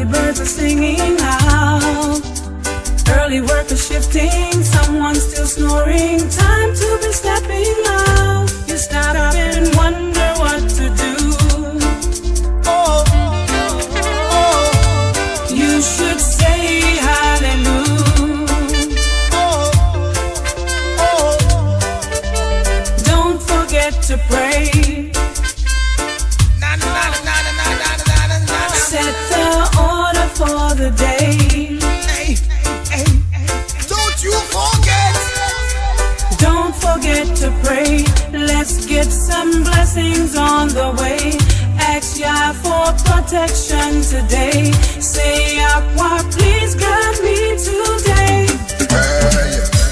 early birds are singing out. Early work is shifting, someone still snoring. Time to be stepping out. You stop and wonder what to do. You should say hallelujah. Don't forget to pray. Set the order for the day. Don't forget to pray. Let's get some blessings on the way. Ask Yah for protection today. Say, Aqua, please guide me today.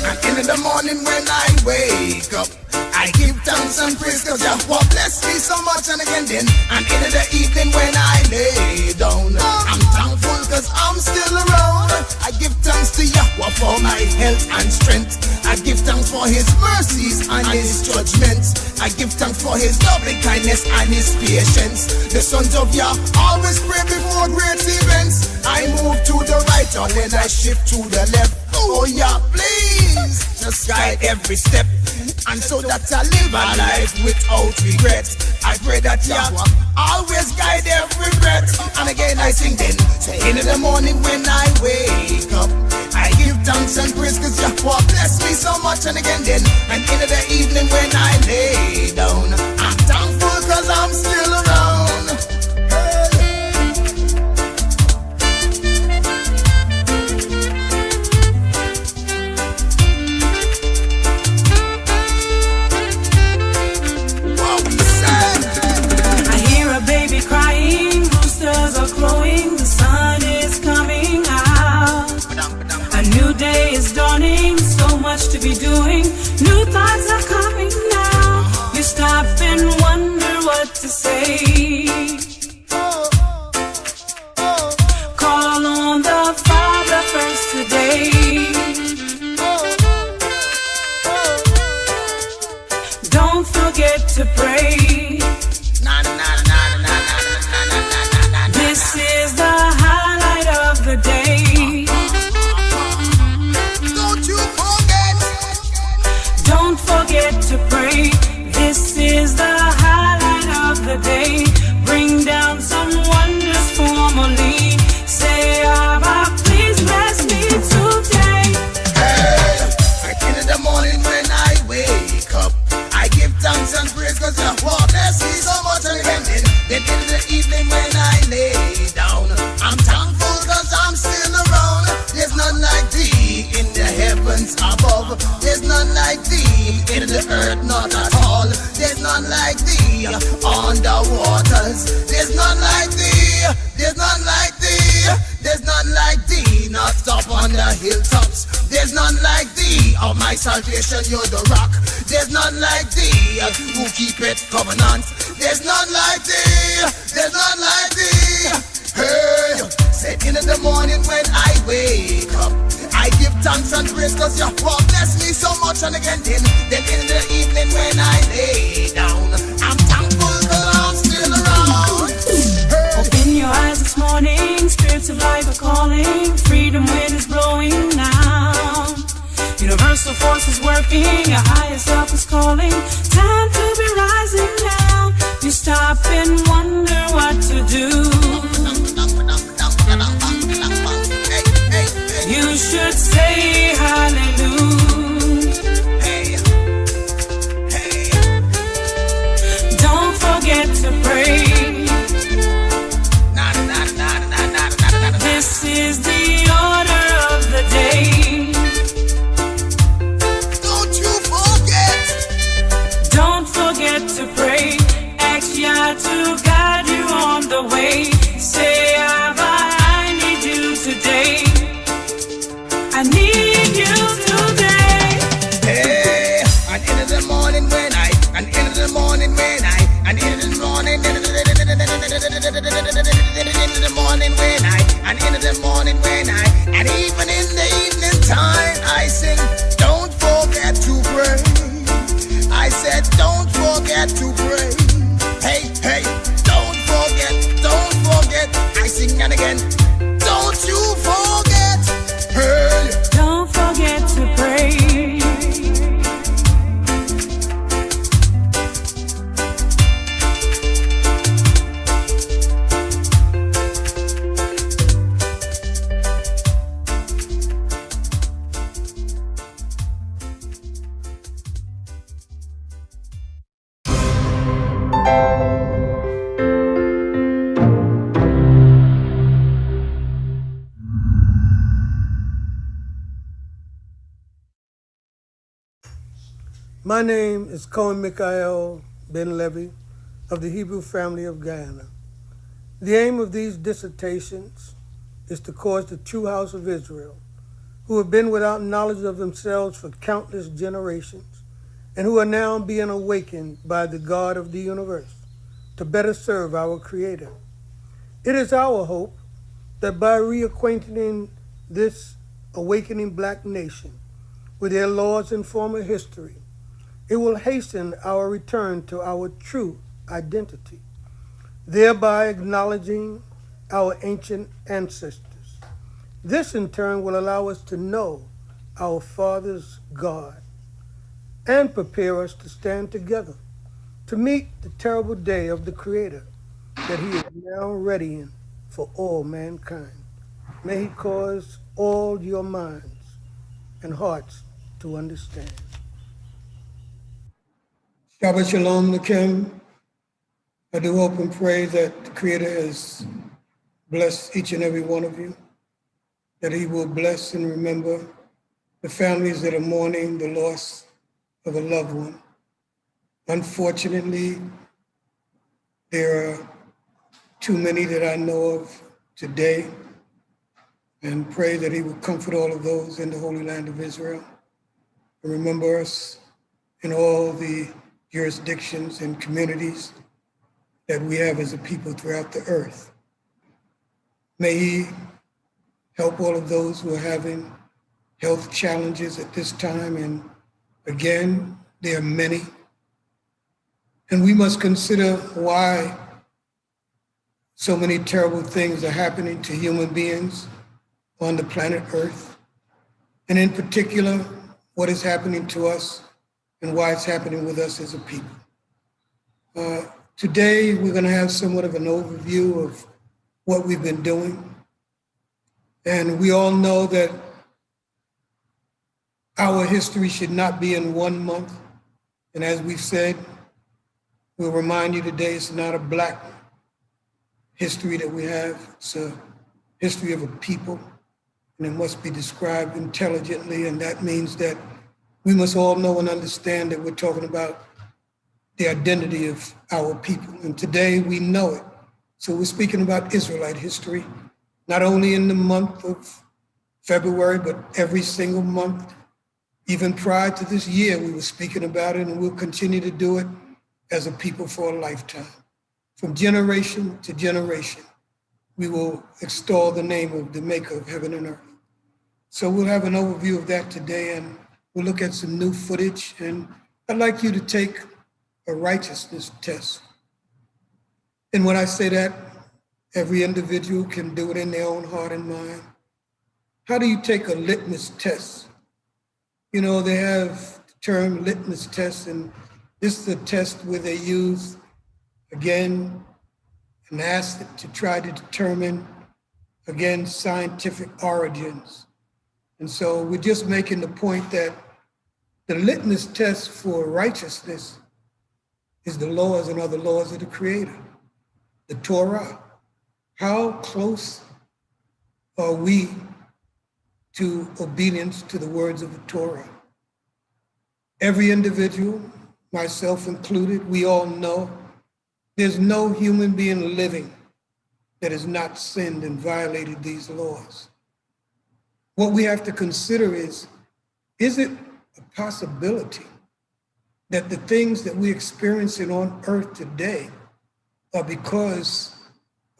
And in the morning when I wake up, I give thanks and praise cause Yahweh bless me so much. And again then, and in the evening when I lay down, I'm thankful cause I'm still around. I give thanks to Yahweh for my health and strength. I give thanks for His mercies and His judgments. I give thanks for His loving kindness and His patience. The sons of Yah always pray before great events. I move to the right or then I shift to the left. Oh Yah, please just guide every step, and so that I live a life without regret. I pray that Yahweh always guide every breath. And again I sing then, say in the morning when I wake up, I give thanks and praise cause Yahweh bless me so much. And again then, and in the evening when I lay down, I'm thankful cause I'm still around. To be doing, new thoughts are coming now. You stop and wonder what to say. Call on the Father first today. Don't forget to pray. This is the highlight of the day. Forget to pray. This is the highlight of the day. Bring down some wonders formally. Say, Abba, please bless me today. In the morning when I wake up, I give thanks and praise cause Yahweh bless me so much. And then in the evening when I lay down, I'm thankful cause I'm still around. There's none like Thee in the heavens above. There's none like Thee in the earth, not at all. There's none like Thee on the waters. There's none like Thee. There's none like Thee. There's none like Thee, not up on the hilltops. There's none like Thee, of my salvation you're the rock. There's none like Thee, who keepeth covenant. There's none like Thee. There's none like Thee. Hey, said in the morning when I wake up, I give thanks and praise cause Yahweh bless me so much. And again then in the evening when I lay down, I'm thankful cause I'm still around. Open your eyes this morning, spirits of life are calling. Freedom wind is blowing now. Universal force is working, your higher self is calling. Time to be rising now. You stop and wonder what to do. You should say hallelujah. Don't forget to pray. This is the order of the day. Don't you forget. Don't forget to pray. Ask Yah to guide you on the way. Say, Abba, I need you today. I need you today. Hey, and in the morning when I, and in the morning when I, and in the morning, in the morning when I, and in the morning when I, and even in the evening time I sing, don't forget to pray. I said, don't forget to pray. Hey, hey, don't forget, I sing and again. you forget. Hey. Don't forget to pray. My name is Cohen Michael Ben Levi of the Hebrew family of Guyana. The aim of these dissertations is to cause the true house of Israel, who have been without knowledge of themselves for countless generations, and who are now being awakened by the God of the universe to better serve our Creator. It is our hope that by reacquainting this awakening black nation with their laws and former history, it will hasten our return to our true identity, thereby acknowledging our ancient ancestors. This in turn will allow us to know our Father's God and prepare us to stand together to meet the terrible day of the Creator that He is now readying for all mankind. May He cause all your minds and hearts to understand. Shabbat Shalom Lakim. I do hope and pray that the Creator has blessed each and every one of you, that He will bless and remember the families that are mourning the loss of a loved one. Unfortunately, there are too many that I know of today, and pray that He will comfort all of those in the Holy Land of Israel and remember us in all the jurisdictions and communities that we have as a people throughout the earth. May He help all of those who are having health challenges at this time. And again, there are many. And we must consider why so many terrible things are happening to human beings on the planet Earth. And in particular, what is happening to us and why it's happening with us as a people. Today, we're going to have somewhat of an overview of what we've been doing. And we all know that our history should not be in 1 month. And as we've said, we'll remind you today it's not a black history that we have. It's a history of a people, and it must be described intelligently. And that means that we must all know and understand that we're talking about the identity of our people. And today we know it. So we're speaking about Israelite history, not only in the month of February, but every single month. Even prior to this year, we were speaking about it, and we'll continue to do it as a people for a lifetime. From generation to generation, we will extol the name of the maker of heaven and earth. So we'll have an overview of that today, and we'll look at some new footage. And I'd like you to take a righteousness test. And when I say that, every individual can do it in their own heart and mind. How do you take a litmus test? You know, they have the term litmus test, and this is a test where they use, again, an acid to try to determine, again, scientific origins. And so we're just making the point that the litmus test for righteousness is the laws and other laws of the Creator, the Torah. How close are we to obedience to the words of the Torah? Every individual, myself included, we all know there's no human being living that has not sinned and violated these laws. What we have to consider is it a possibility that the things that we're experiencing on earth today are because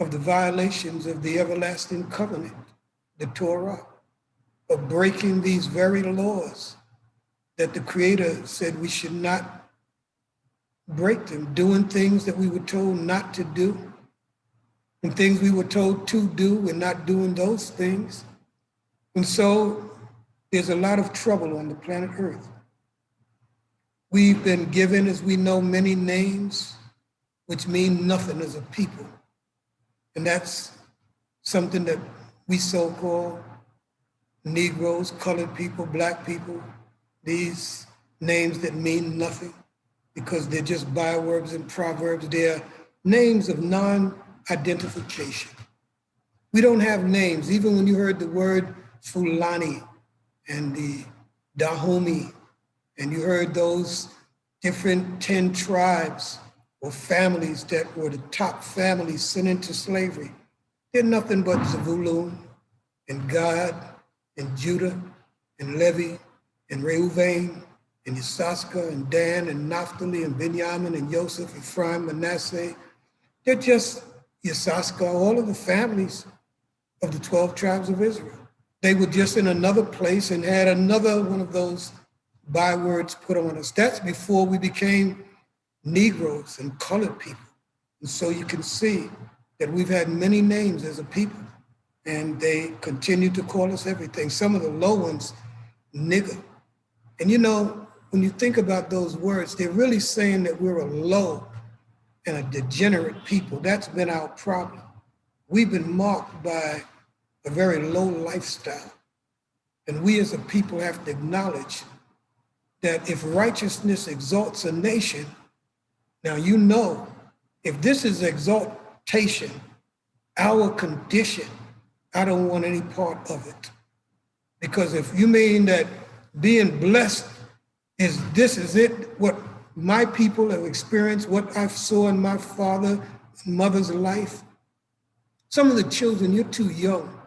of the violations of the everlasting covenant, the Torah, of breaking these very laws that the Creator said we should not break them, doing things that we were told not to do, and things we were told to do, we're not doing those things. And so there's a lot of trouble on the planet Earth. We've been given, as we know, many names which mean nothing as a people. And that's something that we so-called Negroes, colored people, Black people, these names that mean nothing because they're just bywords and proverbs. They're names of non-identification. We don't have names. Even when you heard the word Fulani and the Dahomey, and you heard those different 10 tribes or families that were the top families sent into slavery, they're nothing but Zebulun and Gad and Judah and Levi and Reuven and Issachar and Dan and Naphtali and Benjamin and Joseph, Ephraim, Manasseh. They're just Issachar, all of the families of the 12 tribes of Israel. They were just in another place and had another one of those bywords put on us. That's before we became Negroes and colored people. And so you can see that we've had many names as a people, and they continue to call us everything. Some of the low ones, nigger. And you know, when you think about those words, they're really saying that we're a low and a degenerate people. That's been our problem. We've been marked by a very low lifestyle. And we as a people have to acknowledge that if righteousness exalts a nation, now you know, if this is exaltation, our condition, I don't want any part of it. Because if you mean that being blessed is this is it, what my people have experienced, what I saw in my father and mother's life, some of the children, you're too young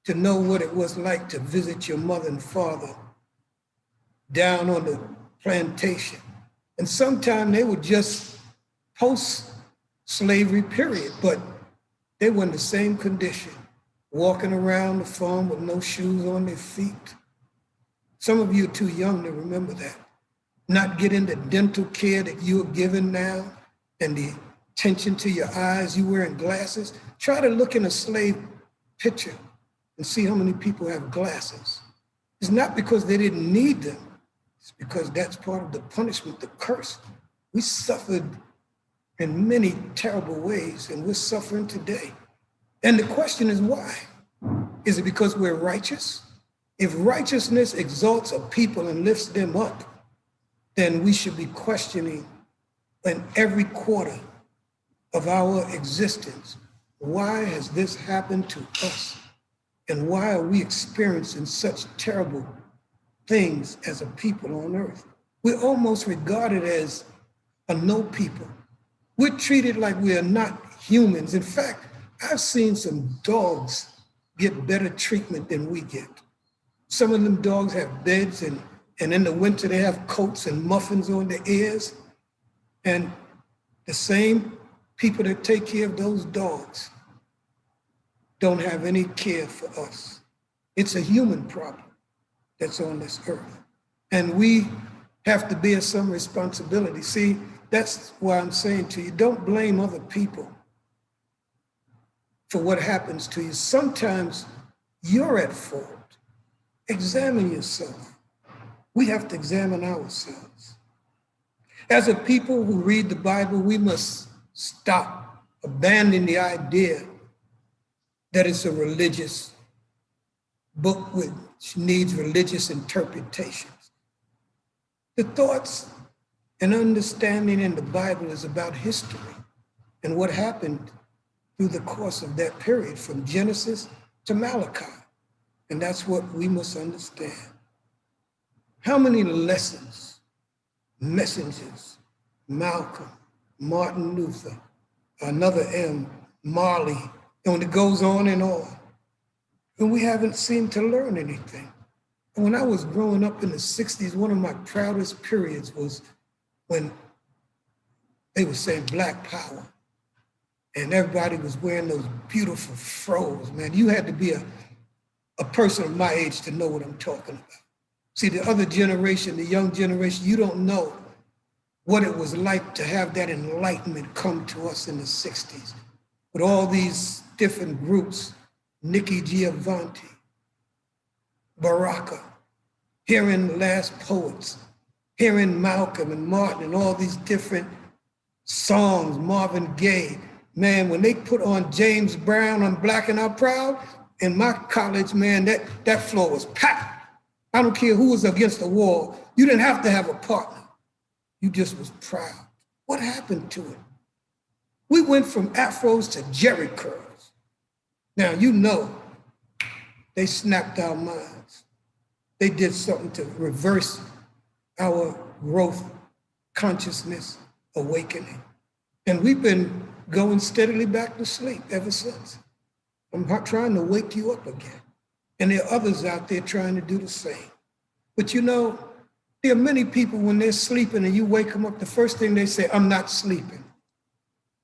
to know what it was like to visit your mother and father down on the plantation. And sometimes they were just post-slavery period, but they were in the same condition, walking around the farm with no shoes on their feet. Some of you are too young to remember that. Not getting the dental care that you are given now and the attention to your eyes, you wearing glasses. Try to look in a slave picture and see how many people have glasses. It's not because they didn't need them. It's because that's part of the punishment, the curse. We suffered in many terrible ways, and we're suffering today. And the question is why? Is it because we're righteous? If righteousness exalts a people and lifts them up, then we should be questioning in every quarter of our existence, why has this happened to us? And why are we experiencing such terrible things as a people on earth? We're almost regarded as a no people. We're treated like we are not humans. In fact, I've seen some dogs get better treatment than we get. Some of them dogs have beds, and in the winter they have coats and muffins on their ears. And the same people that take care of those dogs don't have any care for us. It's a human problem that's on this earth. And we have to bear some responsibility. See, that's why I'm saying to you, don't blame other people for what happens to you. Sometimes you're at fault. Examine yourself. We have to examine ourselves. As a people who read the Bible, we must stop, abandon the idea that it's a religious book which needs religious interpretations. The thoughts and understanding in the Bible is about history and what happened through the course of that period from Genesis to Malachi. And that's what we must understand. How many lessons, messengers, Malcolm, Martin Luther, another M, Marley, and it goes on, and we haven't seemed to learn anything. And when I was growing up in the 60s, one of my proudest periods was when they were saying Black Power, and everybody was wearing those beautiful fros, man. You had to be a person of my age to know what I'm talking about. See, the other generation, the young generation, you don't know what it was like to have that enlightenment come to us in the 60s. with all these different groups, Nikki Giovanni, Baraka, hearing the last poets, hearing Malcolm and Martin and all these different songs, Marvin Gaye. Man, when they put on James Brown on Black and I'm Proud, in my college, man, that floor was packed. I don't care who was against the wall. You didn't have to have a partner. You just was proud. What happened to it? We went from afros to jerry curls. Now, you know, they snapped our minds. They did something to reverse our growth, consciousness, awakening. And we've been going steadily back to sleep ever since. I'm trying to wake you up again. And there are others out there trying to do the same. But you know, there are many people when they're sleeping and you wake them up, the first thing they say, I'm not sleeping.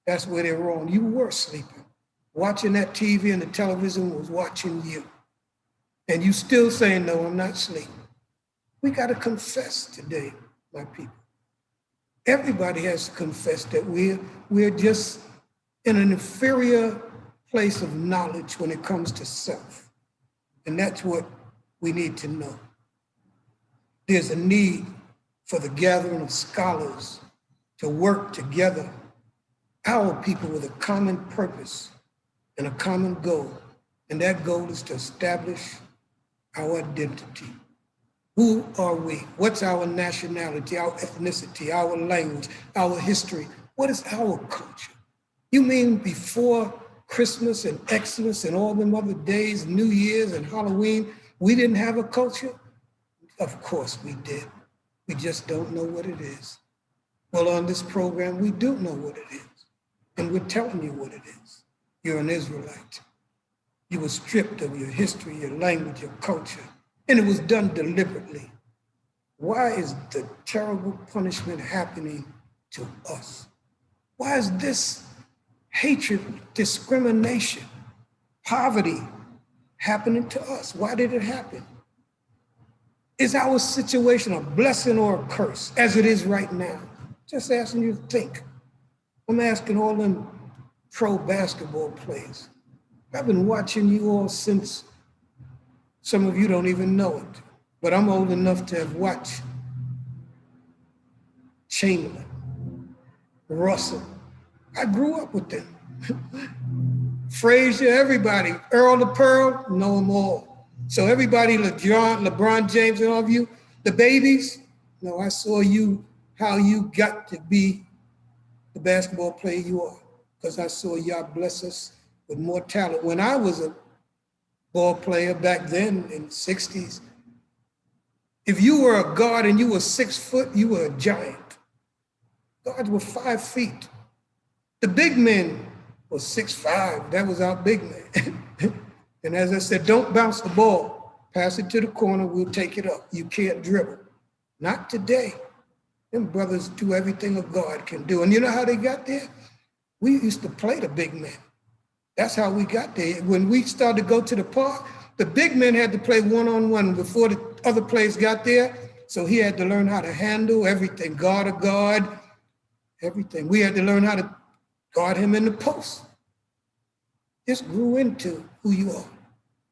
That's where they're wrong. You were sleeping. Watching that TV and the television was watching you. And you still saying, no, I'm not sleeping. We got to confess today, my people. Everybody has to confess that we're just in an inferior place of knowledge when it comes to self. And that's what we need to know. There's a need for the gathering of scholars to work together, our people with a common purpose and a common goal. And that goal is to establish our identity. Who are we? What's our nationality, our ethnicity, our language, our history? What is our culture? You mean before Christmas and Xmas and all them other days, New Year's and Halloween, we didn't have a culture? Of course we did. We just don't know what it is. Well, on this program, we do know what it is. And we're telling you what it is. You're an Israelite. You were stripped of your history, your language, your culture, and it was done deliberately. Why is the terrible punishment happening to us? Why is this hatred, discrimination, poverty happening to us? Why did it happen? Is our situation a blessing or a curse, as it is right now? Just asking you to think. I'm asking all them pro basketball players. I've been watching you all since some of you don't even know it, but I'm old enough to have watched Chamberlain, Russell. I grew up with them. Frazier, everybody. Earl the Pearl, know them all. So everybody, LeBron James and all of you, the babies, no, I saw you, how you got to be the basketball player you are, because I saw y'all bless us with more talent. When I was a ball player back then in the 60s, if you were a guard and you were 6 foot, you were a giant. Guards were 5 feet. The big men were 6'5". That was our big man. And as I said, don't bounce the ball. Pass it to the corner, we'll take it up. You can't dribble. Not today. Them brothers do everything a guard can do. And you know how they got there? We used to play the big men. That's how we got there. When we started to go to the park, the big men had to play one-on-one before the other players got there. So he had to learn how to handle everything, guard a guard, everything. We had to learn how to guard him in the post. This grew into who you are.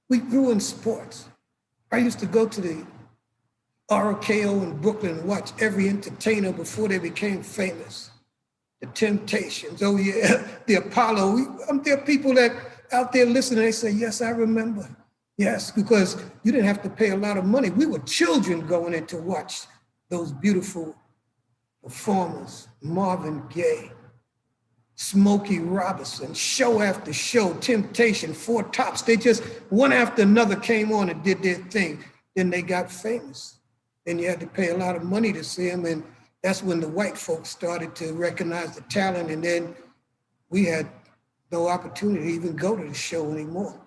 We grew in sports. I used to go to the RKO in Brooklyn and watch every entertainer before they became famous. The Temptations, oh yeah, the Apollo. There are people that out there listening, they say, yes, I remember. Yes, because you didn't have to pay a lot of money. We were children going in to watch those beautiful performers, Marvin Gaye, Smokey Robinson, show after show, Temptation, Four Tops. They just, one after another came on and did their thing. Then they got famous. Then you had to pay a lot of money to see them. And that's when the white folks started to recognize the talent. And then we had no opportunity to even go to the show anymore.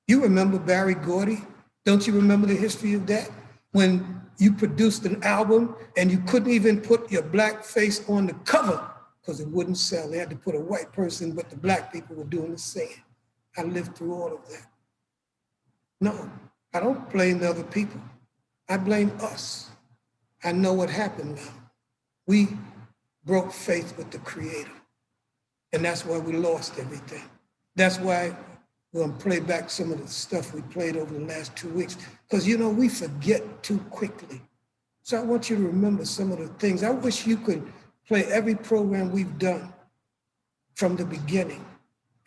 You remember Barry Gordy? Don't you remember the history of that? When you produced an album and you couldn't even put your black face on the cover because it wouldn't sell. They had to put a white person, but the black people were doing the singing. I lived through all of that. No, I don't blame the other people. I blame us. I know what happened now. We broke faith with the Creator. And that's why we lost everything. That's why we're going to play back some of the stuff we played over the last 2 weeks. Because, you know, we forget too quickly. So I want you to remember some of the things. I wish you could play every program we've done from the beginning,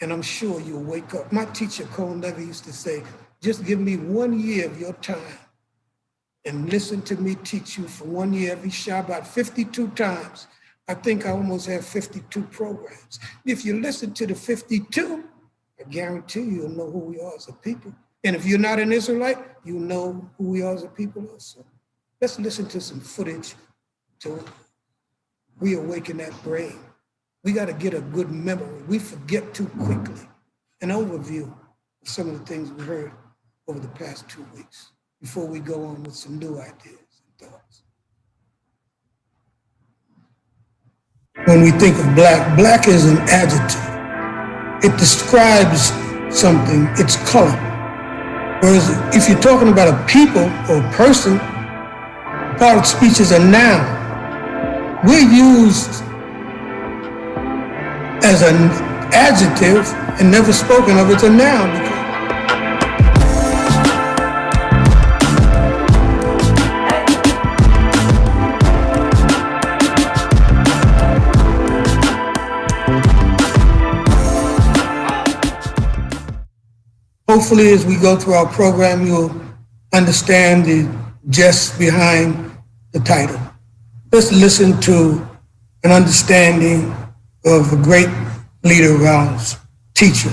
and I'm sure you'll wake up. My teacher, Cohane Levi, used to say, just give me 1 year of your time and listen to me teach you for 1 year every Shabbat, 52 times. I think I almost have 52 programs. If you listen to the 52, I guarantee you'll know who we are as a people. And if you're not an Israelite, you know who we are as a people also. Let's listen to some footage to reawaken that brain. We got to get a good memory. We forget too quickly. An overview of some of the things we heard over the past 2 weeks before we go on with some new ideas and thoughts. When we think of black, black is an adjective. It describes something, its color. Whereas if you're talking about a people or a person, part of speech is a noun. We're used as an adjective and never spoken of as a noun. Hopefully, as we go through our program, you'll understand the gist behind the title. Let's listen to an understanding of a great leader of ours, teacher,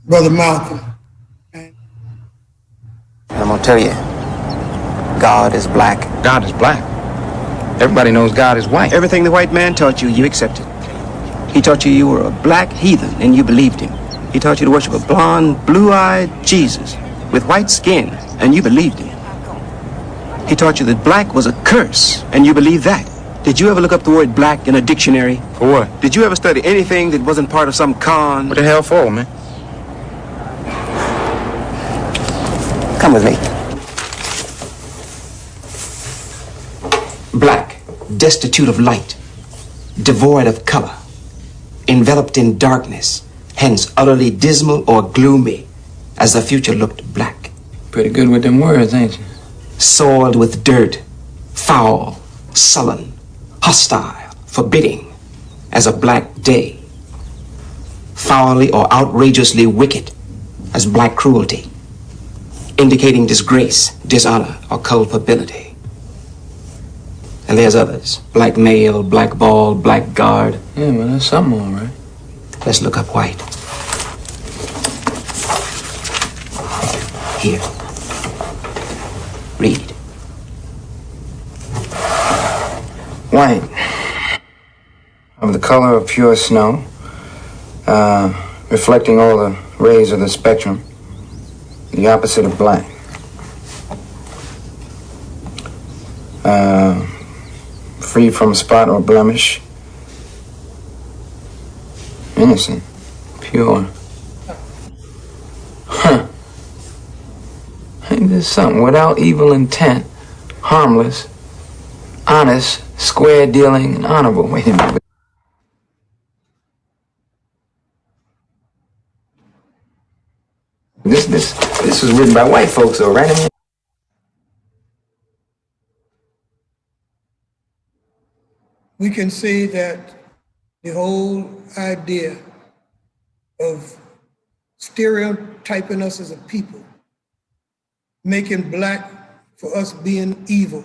Brother Malcolm. And I'm gonna tell you, God is black. God is black. Everybody knows God is white. Everything the white man taught you, you accepted. He taught you you were a black heathen, and you believed him. He taught you to worship a blonde, blue-eyed Jesus with white skin, and you believed him. He taught you that black was a curse, and you believed that. Did you ever look up the word black in a dictionary? For what? Did you ever study anything that wasn't part of some con? What the hell for, man? Come with me. Black, destitute of light, devoid of color, enveloped in darkness, hence utterly dismal or gloomy, as the future looked black. Pretty good with them words, ain't you? Soiled with dirt, foul, sullen, hostile, forbidding, as a black day. Foully or outrageously wicked, as black cruelty, indicating disgrace, dishonor, or culpability. And there's others, black male, black ball, black guard. Yeah, well, that's something, all right. Let's look up white. Here. Read. White. Of the color of pure snow, reflecting all the rays of the spectrum, the opposite of black. Free from spot or blemish. Innocent. Pure. Huh. Ain't this something? Without evil intent, harmless, honest, square dealing, and honorable. Wait a minute. This was written by white folks, though, right? We can see that the whole idea of stereotyping us as a people, making black for us being evil,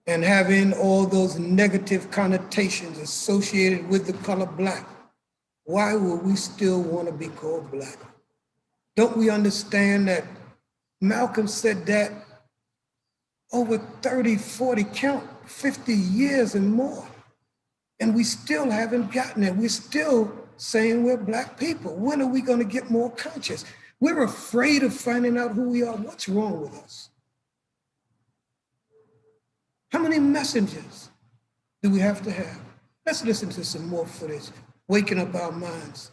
and having all those negative connotations associated with the color black, why would we still want to be called black? Don't we understand that Malcolm said that over 30, 40, count 50 years and more, and we still haven't gotten it. We're still saying we're black people. When are we going to get more conscious? We're afraid of finding out who we are. What's wrong with us? How many messengers do we have to have? Let's listen to some more footage. Waking up our minds.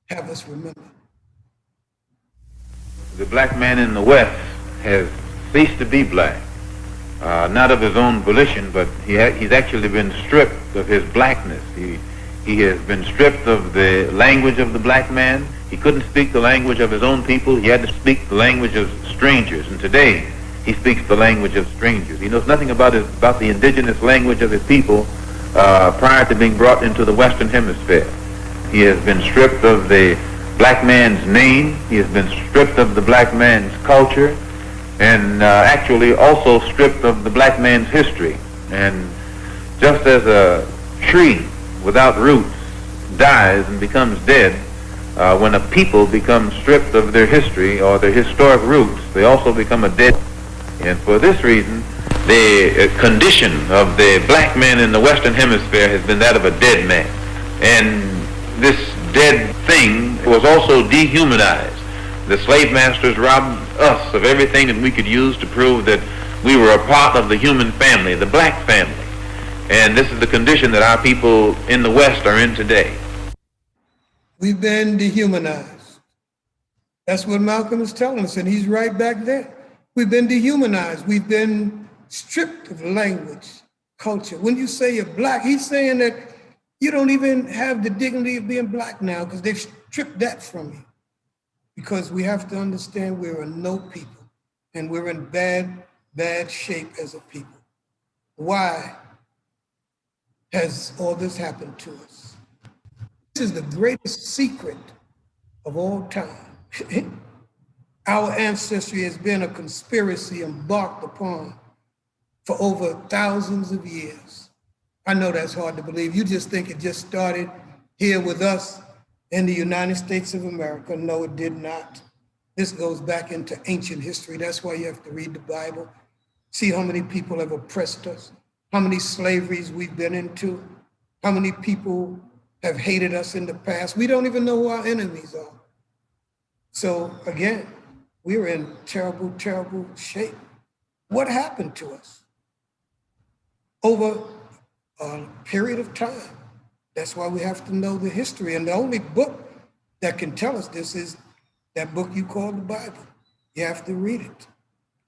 Have us remember. The black man in the West has ceased to be black. Not of his own volition, but he's actually been stripped of his blackness. He has been stripped of the language of the black man. He couldn't speak the language of his own people. He had to speak the language of strangers. And today, he speaks the language of strangers. He knows nothing about the indigenous language of his people prior to being brought into the Western Hemisphere. He has been stripped of the black man's name. He has been stripped of the black man's culture, and actually also stripped of the black man's history. And just as a tree without roots dies and becomes dead, when a people become stripped of their history or their historic roots, they also become a dead. And for this reason, the condition of the black man in the Western Hemisphere has been that of a dead man. And this dead thing was also dehumanized. The slave masters robbed us of everything that we could use to prove that we were a part of the human family, the black family. And this is the condition that our people in the West are in today. We've been dehumanized. That's what Malcolm is telling us, and he's right back there. We've been dehumanized. We've been stripped of language, culture. When you say you're black, he's saying that you don't even have the dignity of being black now because they've stripped that from you. Because we have to understand we're a no people and we're in bad, bad shape as a people. Why has all this happened to us? This is the greatest secret of all time. Our ancestry has been a conspiracy embarked upon for over thousands of years. I know that's hard to believe. You just think it just started here with us in the United States of America. No, it did not. This goes back into ancient history. That's why you have to read the Bible. See how many people have oppressed us, how many slaveries we've been into, how many people have hated us in the past. We don't even know who our enemies are. So again, we're in terrible, terrible shape. What happened to us over a period of time? That's why we have to know the history. And the only book that can tell us this is that book you call the Bible. You have to read it.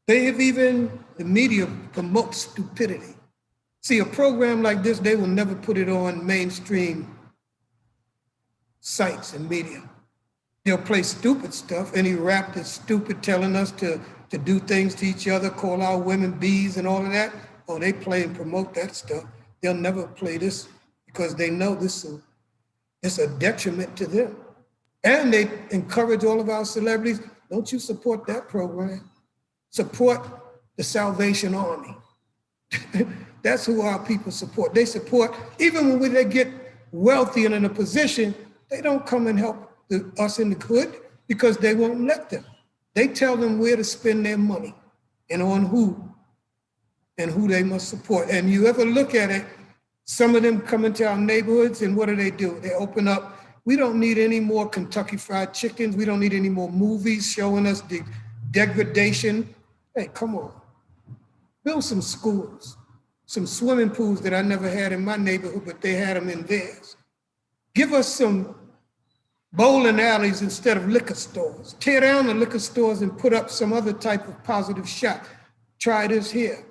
They have even, the media promotes stupidity. See, a program like this, they will never put it on mainstream sites and media. They'll play stupid stuff, any rap that's stupid, telling us to do things to each other, call our women bees and all of that. Oh, they play and promote that stuff. They'll never play this because they know this is a detriment to them. And they encourage all of our celebrities, don't you support that program. Support the Salvation Army. That's who our people support. They support, even when they get wealthy and in a position, they don't come and help us in the hood because they won't let them. They tell them where to spend their money and on who and who they must support. And you ever look at it, some of them come into our neighborhoods and what do? They open up. We don't need any more Kentucky Fried Chickens. We don't need any more movies showing us the degradation. Hey, come on. Build some schools, some swimming pools that I never had in my neighborhood, but they had them in theirs. Give us some bowling alleys instead of liquor stores. Tear down the liquor stores and put up some other type of positive shop. Try this here.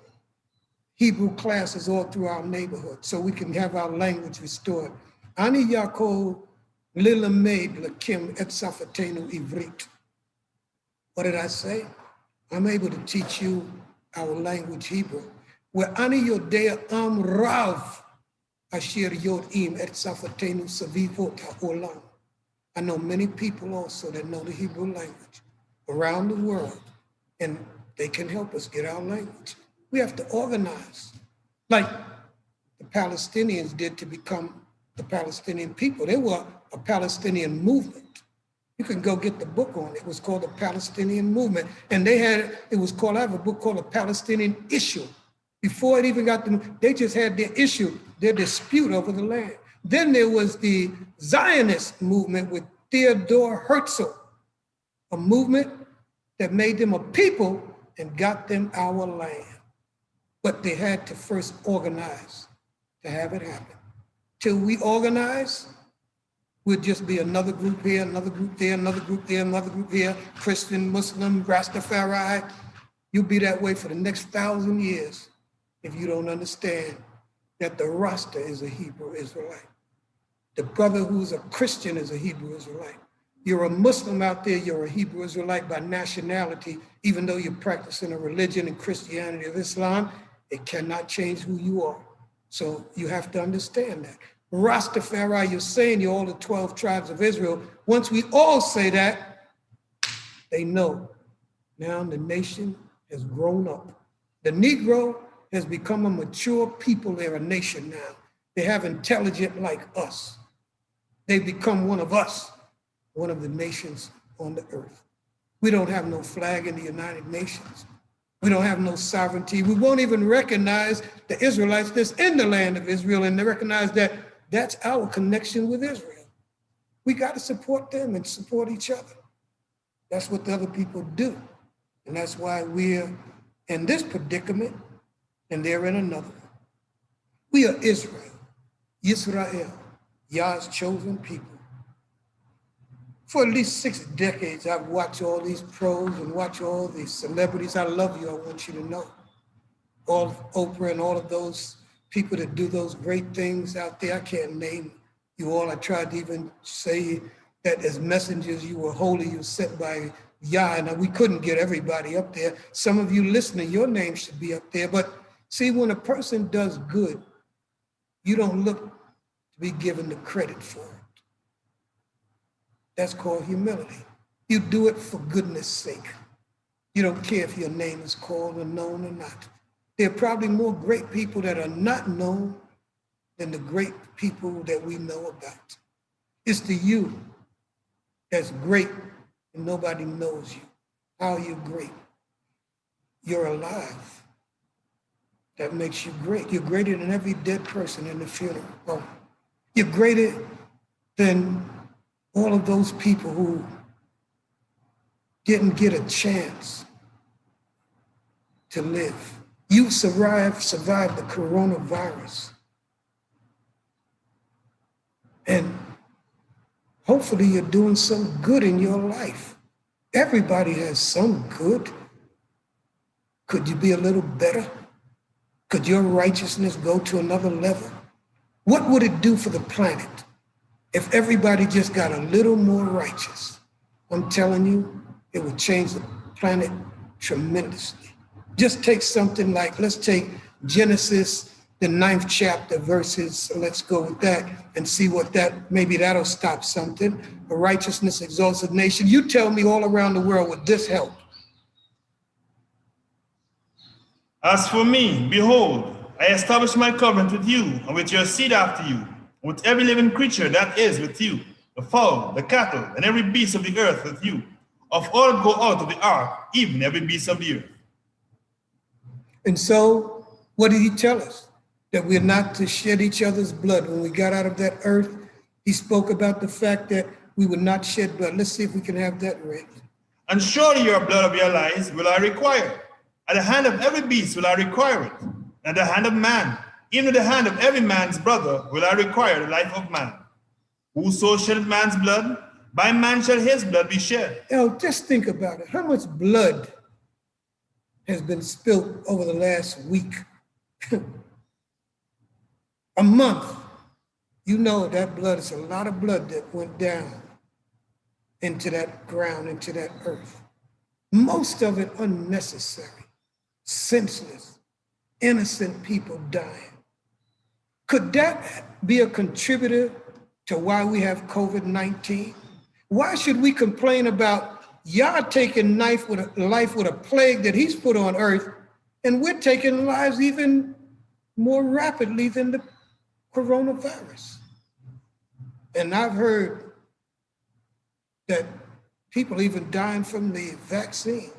Hebrew classes all through our neighborhood so we can have our language restored. Ani Yaakov Lilamed Lakim et Safatenu Ivrit. What did I say? I'm able to teach you our language Hebrew. Where Ani Yodea Am Rav Asher Yodim et Safatenu Savivot HaOlam. I know many people also that know the Hebrew language around the world, and they can help us get our language. We have to organize, like the Palestinians did to become the Palestinian people. They were a Palestinian movement. You can go get the book on it. It was called the Palestinian Movement. And I have a book called The Palestinian Issue. Before it even got they just had their issue, their dispute over the land. Then there was the Zionist movement with Theodore Herzl, a movement that made them a people and got them our land. But they had to first organize to have it happen. Till we organize, we'll just be another group here, another group there, another group there, another group here, Christian, Muslim, Rastafari. You'll be that way for the next 1,000 years if you don't understand that the Rasta is a Hebrew Israelite. The brother who's a Christian is a Hebrew Israelite. You're a Muslim out there, you're a Hebrew Israelite by nationality, even though you're practicing a religion and Christianity of Islam, it cannot change who you are. So you have to understand that. Rastafari, you're saying you're all the 12 tribes of Israel. Once we all say that, they know. Now the nation has grown up. The Negro has become a mature people. They're a nation now. They have intelligent like us. They become one of us, one of the nations on the earth. We don't have no flag in the United Nations. We don't have no sovereignty. We won't even recognize the Israelites that's in the land of Israel, and they recognize that that's our connection with Israel. We got to support them and support each other. That's what the other people do. And that's why we're in this predicament and they're in another. We are Israel, Yisrael, Yah's chosen people. For at least 6 decades, I've watched all these pros and watched all these celebrities. I love you, I want you to know. All of Oprah and all of those people that do those great things out there, I can't name you all. I tried to even say that as messengers, you were holy, you were sent by Yah, and we couldn't get everybody up there. Some of you listening, your name should be up there. But see, when a person does good, you don't look to be given the credit for it. That's called humility. You do it for goodness sake. You don't care if your name is called or known or not. There are probably more great people that are not known than the great people that we know about. It's the you that's great and nobody knows you. How are you great? You're alive. That makes you great. You're greater than every dead person in the funeral home. You're greater than all of those people who didn't get a chance to live. You survived the coronavirus. And hopefully you're doing some good in your life. Everybody has some good. Could you be a little better? Could your righteousness go to another level? What would it do for the planet if everybody just got a little more righteous? I'm telling you, it would change the planet tremendously. Just take something like, let's take Genesis, the 9th chapter verses, let's go with that and see what maybe that'll stop something. A righteousness exalts a nation. You tell me all around the world, would this help? As for me, behold, I establish my covenant with you and with your seed after you, and with every living creature that is with you, the fowl, the cattle, and every beast of the earth with you. Of all go out of the ark, even every beast of the earth. And so, what did he tell us? That we're not to shed each other's blood. When we got out of that earth, he spoke about the fact that we would not shed blood. Let's see if we can have that read. And surely your blood of your lives will I require. At the hand of every beast will I require it. At the hand of man, even at the hand of every man's brother will I require the life of man. Whoso sheddeth man's blood, by man shall his blood be shed. Just think about it. How much blood has been spilled over the last week? A month. You know that blood is a lot of blood that went down into that ground, into that earth. Most of it unnecessary, senseless, innocent people dying. Could that be a contributor to why we have COVID-19? Why should we complain about Yah taking life with a plague that he's put on earth, and we're taking lives even more rapidly than the coronavirus? And I've heard that people even dying from the vaccine.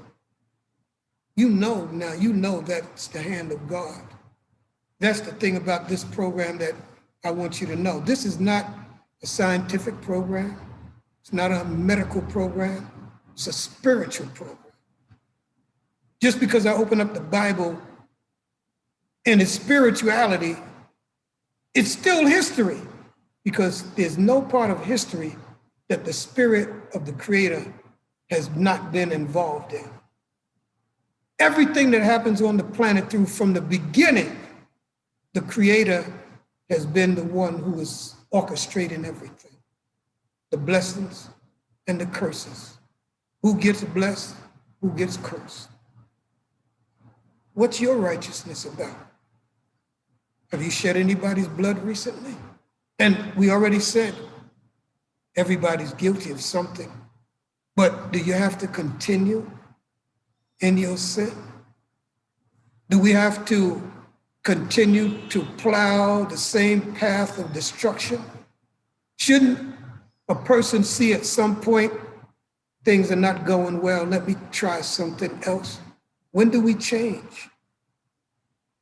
You know that's the hand of God. That's the thing about this program that I want you to know. This is not a scientific program. It's not a medical program. It's a spiritual program. Just because I open up the Bible and its spirituality, it's still history, because there's no part of history that the spirit of the Creator has not been involved in. Everything that happens on the planet from the beginning, the Creator has been the one who is orchestrating everything, the blessings and the curses. Who gets blessed, who gets cursed? What's your righteousness about? Have you shed anybody's blood recently? And we already said everybody's guilty of something, but do you have to continue in your sin? Do we have to continue to plow the same path of destruction? Shouldn't a person see at some point things are not going well, let me try something else? When do we change?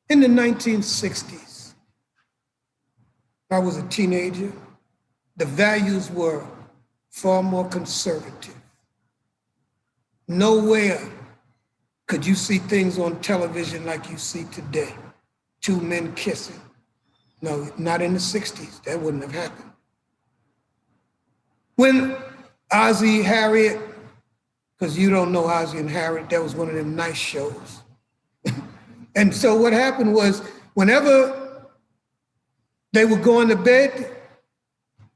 In the 1960s, I was a teenager. The values were far more conservative. Nowhere could you see things on television like you see today. Two men kissing. No, not in the 60s. That wouldn't have happened. When Ozzie, Harriet, because you don't know Ozzie and Harriet, that was one of them nice shows. And so what happened was, whenever they were going to bed,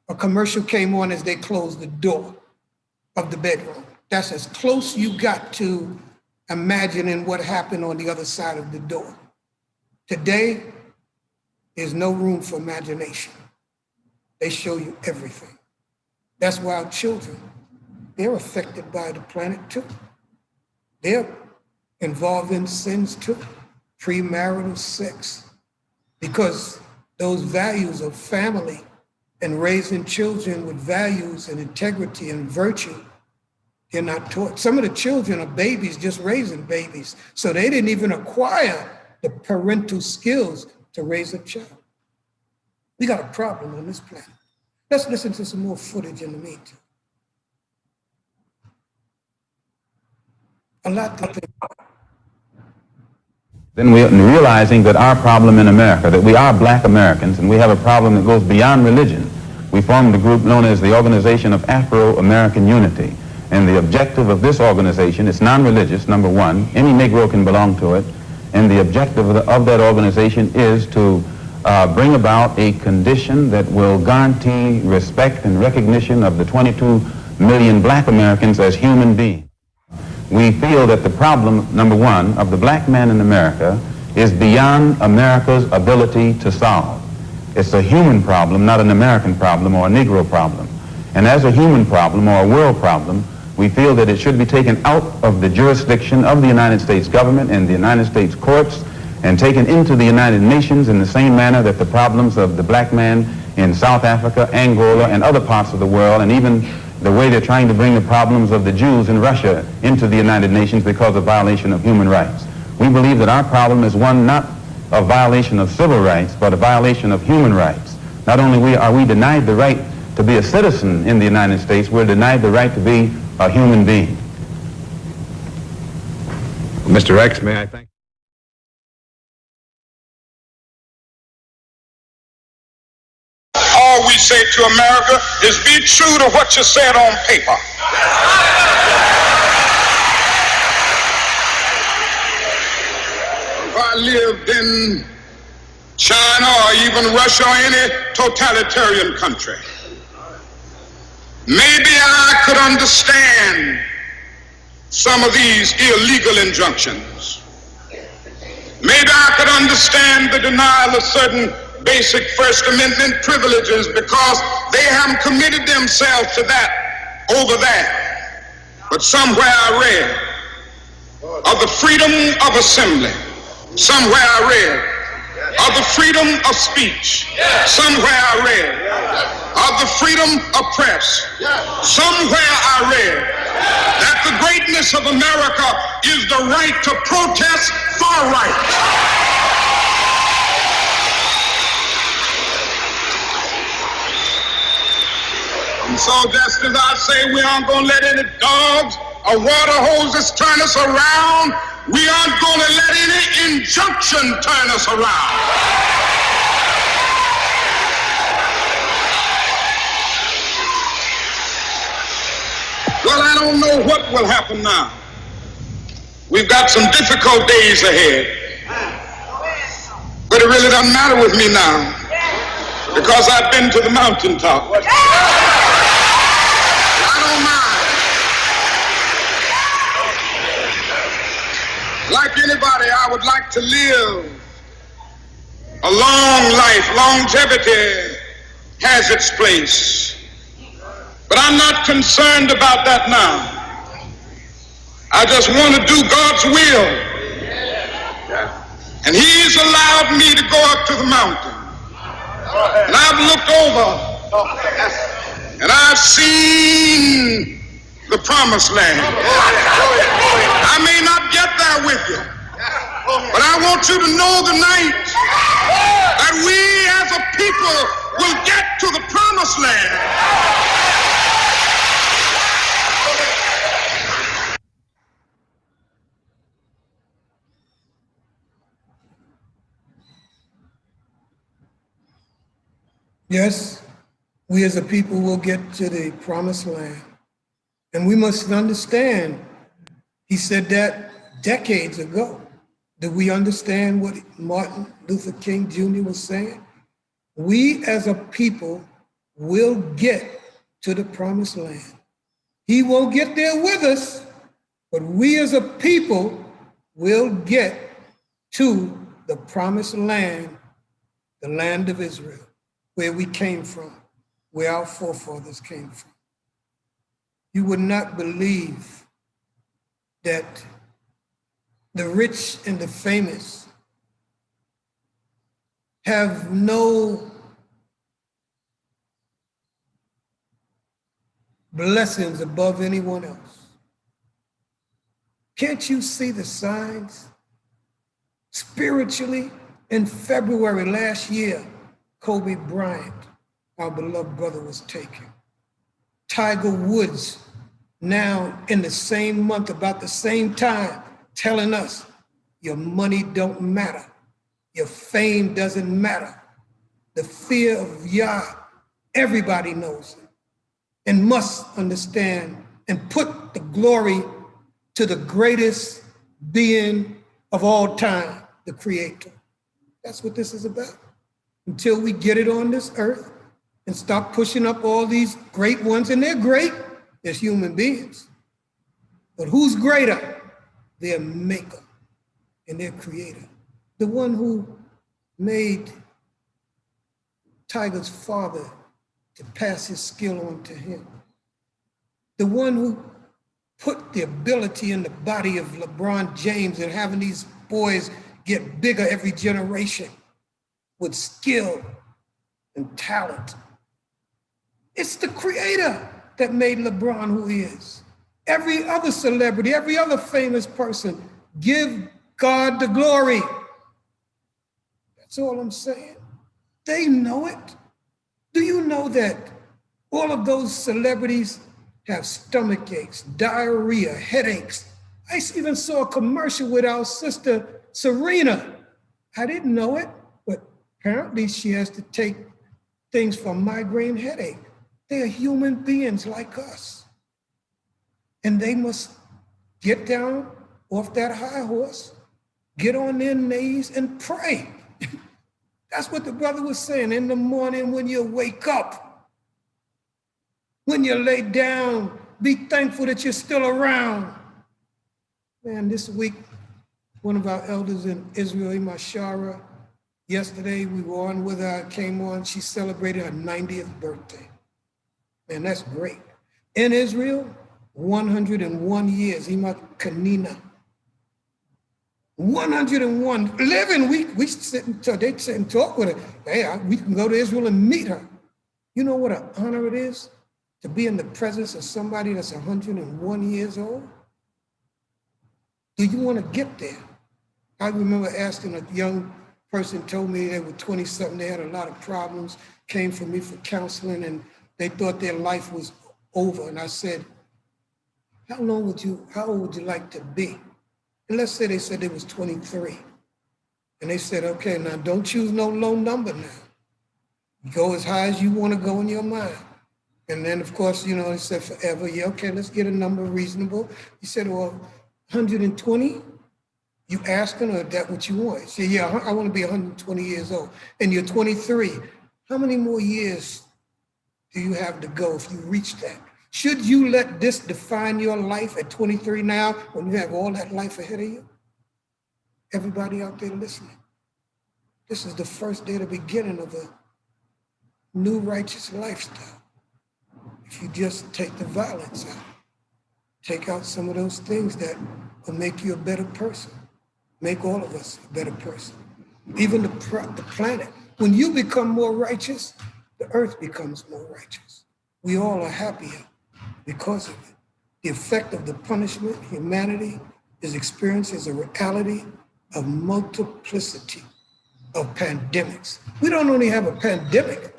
a commercial came on as they closed the door of the bedroom. That's as close you got to imagining what happened on the other side of the door. Today, there's no room for imagination. They show you everything. That's why our children, they're affected by the planet too. They're involved in sins too, premarital sex, because those values of family and raising children with values and integrity and virtue, they're not taught. Some of the children are babies just raising babies, so they didn't even acquire the parental skills to raise a child. We got a problem on this planet. Let's listen to some more footage in the meantime. A lot to think about. Then we're realizing that our problem in America, that we are black Americans, and we have a problem that goes beyond religion. We formed a group known as the Organization of Afro-American Unity. And the objective of this organization, it's non-religious, number one. Any Negro can belong to it. And the objective of that organization is to bring about a condition that will guarantee respect and recognition of the 22 million black Americans as human beings. We feel that the problem, number one, of the black man in America is beyond America's ability to solve. It's a human problem, not an American problem or a Negro problem. And as a human problem or a world problem, we feel that it should be taken out of the jurisdiction of the United States government and the United States courts and taken into the United Nations in the same manner that the problems of the black man in South Africa, Angola, and other parts of the world, and even the way they're trying to bring the problems of the Jews in Russia into the United Nations because of violation of human rights. We believe that our problem is one not of violation of civil rights, but a violation of human rights. Not only are we denied the right to be a citizen in the United States, we're denied the right to be a human being. Mr. X, may I thank you? All we say to America is be true to what you said on paper. If I lived in China or even Russia or any totalitarian country, maybe I could understand some of these illegal injunctions. Maybe I could understand the denial of certain basic First Amendment privileges because they haven't committed themselves to that over there. But somewhere I read of the freedom of assembly. Somewhere I read of the freedom of speech. Somewhere I read of the freedom of press. Somewhere I read that the greatness of America is the right to protest far right. And so just as I say we aren't going to let any dogs or water hoses turn us around, we aren't going to let any injunction turn us around. Well, I don't know what will happen now. We've got some difficult days ahead. But it really doesn't matter with me now. because I've been to the mountaintop. I don't mind. Like anybody, I would like to live a long life. Longevity has its place. But I'm not concerned about that now. I just want to do God's will. And He's allowed me to go up to the mountain. And I've looked over and I've seen the promised land. I may not get there with you, but I want you to know tonight that we as a people will get to the promised land. Yes, we as a people will get to the promised land. And we must understand, he said that decades ago. Do we understand what Martin Luther King Jr. was saying? We as a people will get to the promised land. He won't get there with us, but we as a people will get to the promised land, the land of Israel, where we came from, where our forefathers came from. You would not believe that the rich and the famous have no blessings above anyone else. Can't you see the signs? Spiritually, in February last year, Kobe Bryant, our beloved brother, was taken. Tiger Woods, now in the same month, about the same time, telling us your money don't matter. Your fame doesn't matter. The fear of Yah, everybody knows it and must understand and put the glory to the greatest being of all time, the Creator. That's what this is about. Until we get it on this earth and stop pushing up all these great ones, and they're great as human beings. But who's greater? Their maker and their creator. The one who made Tiger's father to pass his skill on to him. The one who put the ability in the body of LeBron James and having these boys get bigger every generation with skill and talent. It's the Creator that made LeBron who he is. Every other celebrity, every other famous person, give God the glory. That's all I'm saying. They know it. Do you know that all of those celebrities have stomach aches, diarrhea, headaches? I even saw a commercial with our sister Serena. I didn't know it, but apparently she has to take things for migraine headache. They are human beings like us. And they must get down off that high horse, get on their knees and pray. That's what the brother was saying. In the morning when you wake up, when you lay down, be thankful that you're still around. Man, this week, one of our elders in Israel, Imashara, yesterday we were on with her, came on, she celebrated her 90th birthday. Man, that's great. In Israel, 101 years, Ima Kanina. 101, living, we sit and talk, they sit and talk with her. Hey, we can go to Israel and meet her. You know what an honor it is to be in the presence of somebody that's 101 years old? Do you want to get there? I remember asking a young person, told me they were 20-something, they had a lot of problems, came for me for counseling, and they thought their life was over. And I said, how old would you like to be? And let's say they said they was 23. And they said, okay, now don't choose no low number now. Go as high as you want to go in your mind. And then, of course, you know, they said forever. Yeah, okay, let's get a number reasonable. He said, well, 120? You asking, or is that what you want? He said, yeah, I want to be 120 years old. And you're 23. How many more years do you have to go if you reach that? Should you let this define your life at 23 now when you have all that life ahead of you? Everybody out there listening, this is the first day, the beginning of a new righteous lifestyle. If you just take the violence out, take out some of those things that will make you a better person, make all of us a better person. Even the planet. When you become more righteous, the earth becomes more righteous. We all are happier because of it. The effect of the punishment humanity is experiencing is a reality of multiplicity of pandemics. We don't only have a pandemic.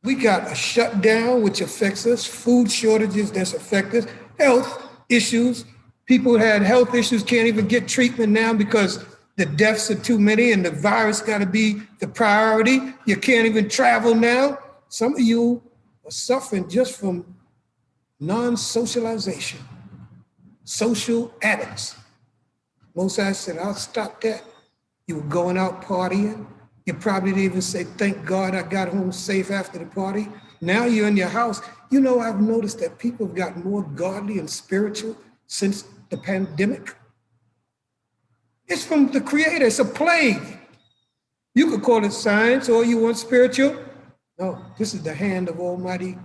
We got a shutdown, which affects us, food shortages that affect us, health issues. People who had health issues can't even get treatment now because the deaths are too many and the virus got to be the priority. You can't even travel now. Some of you are suffering just from non-socialization, social addicts. Moses said, I'll stop that. You were going out partying. You probably didn't even say, thank God I got home safe after the party. Now you're in your house. You know, I've noticed that people have gotten more godly and spiritual since the pandemic. It's from the Creator. It's a plague. You could call it science or you want spiritual. No, this is the hand of Almighty.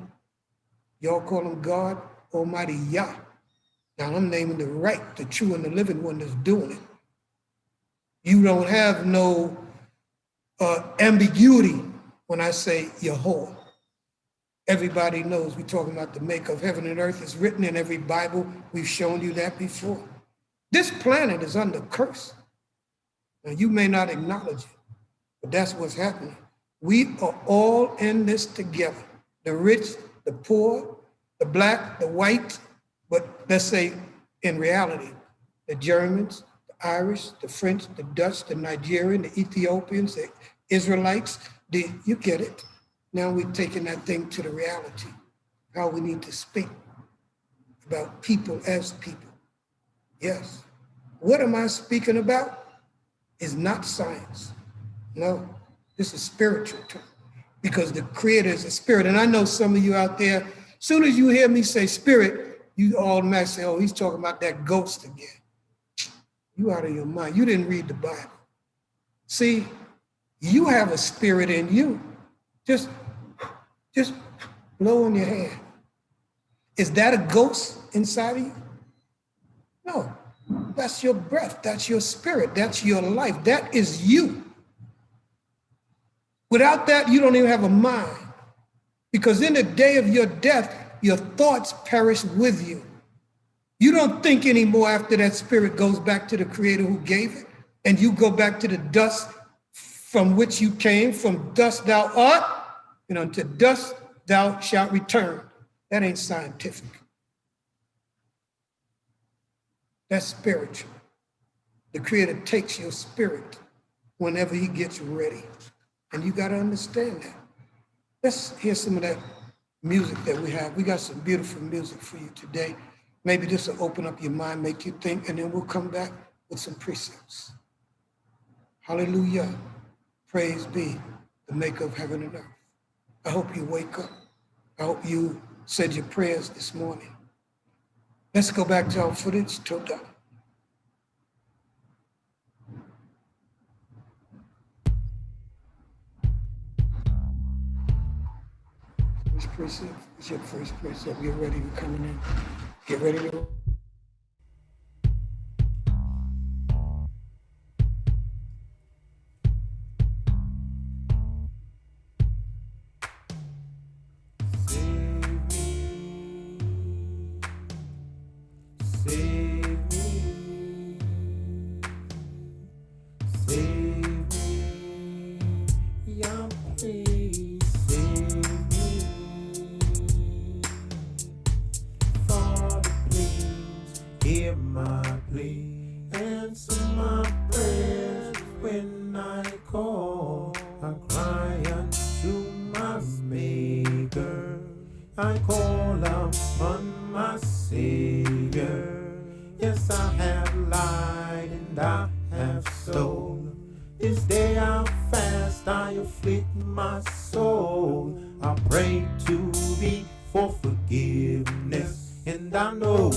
Y'all call him God, Almighty Yah. Now I'm naming the right, the true and the living one that's doing it. You don't have no ambiguity when I say Yahweh. Everybody knows we're talking about the maker of heaven and earth. It's written in every Bible. We've shown you that before. This planet is under curse. Now you may not acknowledge it, but that's what's happening. We are all in this together. The rich, the poor, the black, the white, but let's say in reality, the Germans, the Irish, the French, the Dutch, the Nigerian, the Ethiopians, the Israelites, you get it. Now we're taking that thing to the reality, how we need to speak about people as people. Yes. What am I speaking about? Is not science. No, this is spiritual term because the Creator is a spirit. And I know some of you out there, as soon as you hear me say spirit, you automatically say, oh, he's talking about that ghost again. You out of your mind. You didn't read the Bible. See, you have a spirit in you. Just blow on your hand. Is that a ghost inside of you? No, that's your breath. That's your spirit. That's your life. That is you. Without that, you don't even have a mind. Because in the day of your death, your thoughts perish with you. You don't think anymore after that spirit goes back to the Creator who gave it, and you go back to the dust from which you came. From dust thou art, and unto dust thou shalt return. That ain't scientific. That's spiritual. The Creator takes your spirit whenever he gets ready. And you got to understand that. Let's hear some of that music that we have. We got some beautiful music for you today. Maybe this will open up your mind, make you think, and then we'll come back with some precepts. Hallelujah. Praise be the maker of heaven and earth. I hope you wake up. I hope you said your prayers this morning. Let's go back to our footage. Toda. First precept. It's your first precept. Get ready to come in. Get ready to. This day I'll fast, I afflict my soul. pray to thee for forgiveness, and I know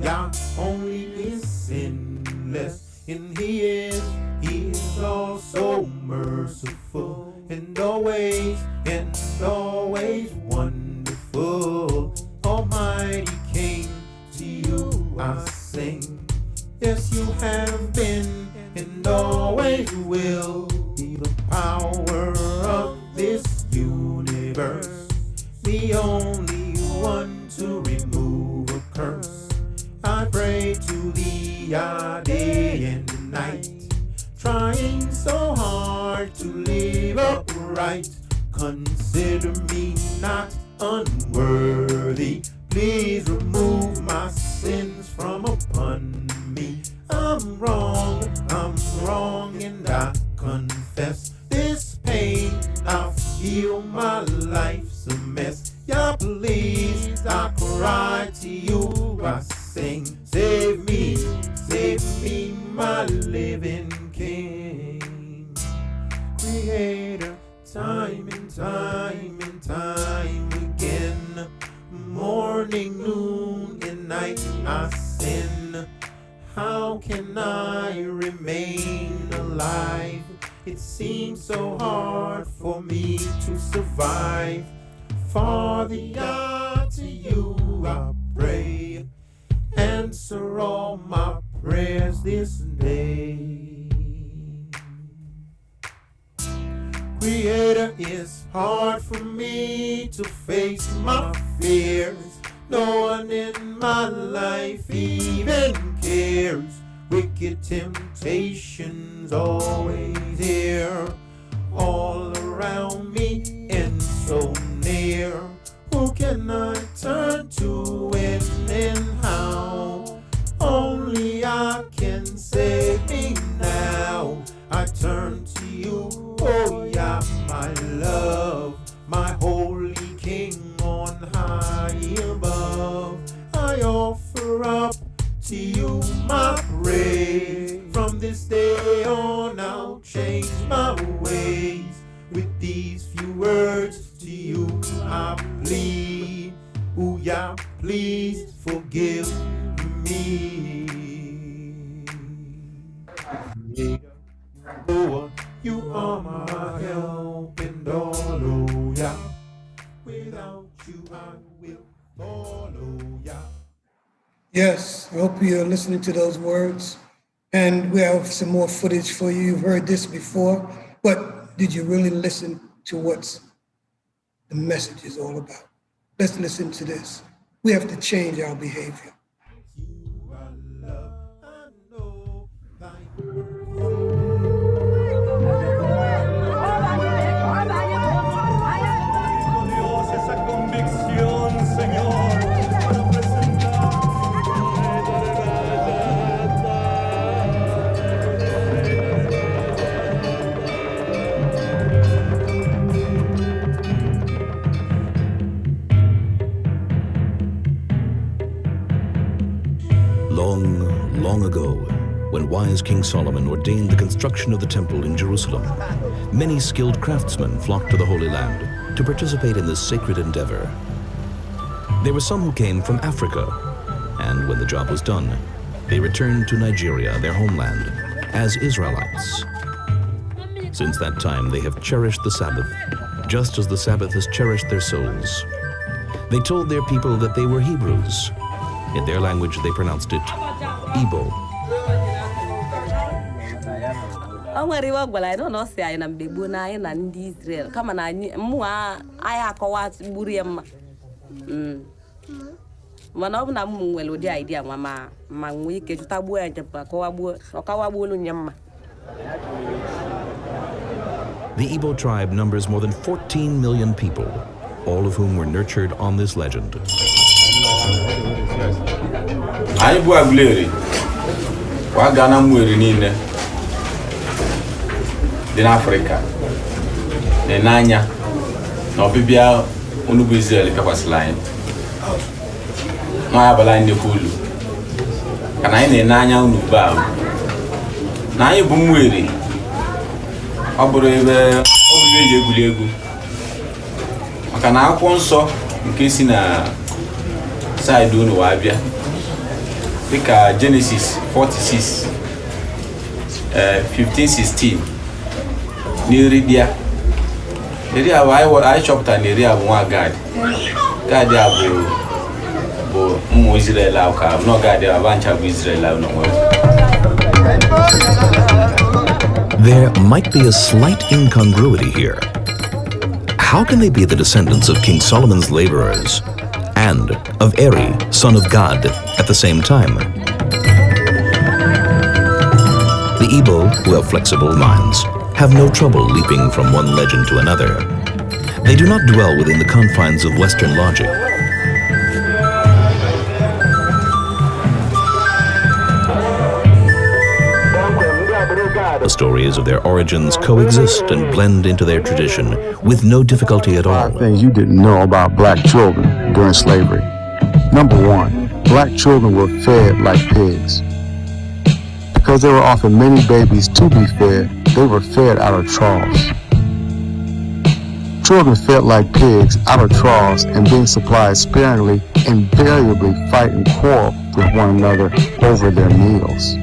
Yah only is sinless, and he is also merciful, and always wonderful. Almighty King, to you I sing. Yes, you have been and always will be the power of this universe, the only one to remove a curse. I pray to thee day and night, trying so hard to live upright. Consider me not unworthy. Please remove my sins from upon me. I'm wrong, and I confess this pain. I feel my life's a mess. Yah, please, I cry to you, I sing. Save me, my living King. Creator, time and time again, morning, noon, and night I sin. How can I remain alive? It seems so hard for me to survive. Father, Yah, to you I pray. Answer all my prayers this day. Creator, it's hard for me to face my fears. No one in my life even cares. Wicked temptations always here, all around me and so near. Who can I turn to and how? Only I can save me now. I turn to you, oh Yah, my love, my holy King on high above. I offer up to you my praise. From this day on I'll change my ways. With these few words to you I plead. Ooh, Yah, please forgive me. Oh, you are my help and all, oh Yah. Without you I will follow Yah. Yes, I hope you're listening to those words. And we have some more footage for you. You've heard this before, but did you really listen to what the message is all about? Let's listen to this. We have to change our behavior. Long ago, when wise King Solomon ordained the construction of the temple in Jerusalem, many skilled craftsmen flocked to the Holy Land to participate in this sacred endeavor. There were some who came from Africa, and when the job was done, they returned to Nigeria, their homeland, as Israelites. Since that time, they have cherished the Sabbath, just as the Sabbath has cherished their souls. They told their people that they were Hebrews. In their language, they pronounced it Igbo. I don't know, say I am Bibuna and Israel. Come on, I mua, I akawat Buriam. One of them will the idea, Mamma, Mangi, Tabu and Pacoabu, or Kawabu. The Igbo tribe numbers more than 14 million people, all of whom were nurtured on this legend. I bu agleri wa Ghana mwere niile dị n'Africa n'anya na ọbịbịa onugbu Israel pịakwasịla anyị n'ọya bala anyị n'ekolu ka na anyị n'anya onugbu ahụ na anyị bụ mwere ọ bụrụ ebe eji egwuri egwu maka na akwụkwọ nsọ nke si na side unu wabịa dịka Genesis 46 15-16 n'iri dia iri a anyị chọpụtara na iri a bụ nwa Gad a bụ ụmụ Israel ahụ ka nọ Gad abancha bụ Israel ahụ n'onwe. There might be a slight incongruity here. How can they be the descendants of King Solomon's laborers and of Eri, son of God, at the same time? The Igbo, who have flexible minds, have no trouble leaping from one legend to another. They do not dwell within the confines of Western logic. The stories of their origins coexist and blend into their tradition with no difficulty at all. 5 things you didn't know about black children during slavery. Number 1, black children were fed like pigs. Because there were often many babies to be fed, they were fed out of troughs. Children fed like pigs out of troughs and being supplied sparingly invariably fight and quarrel with one another over their meals.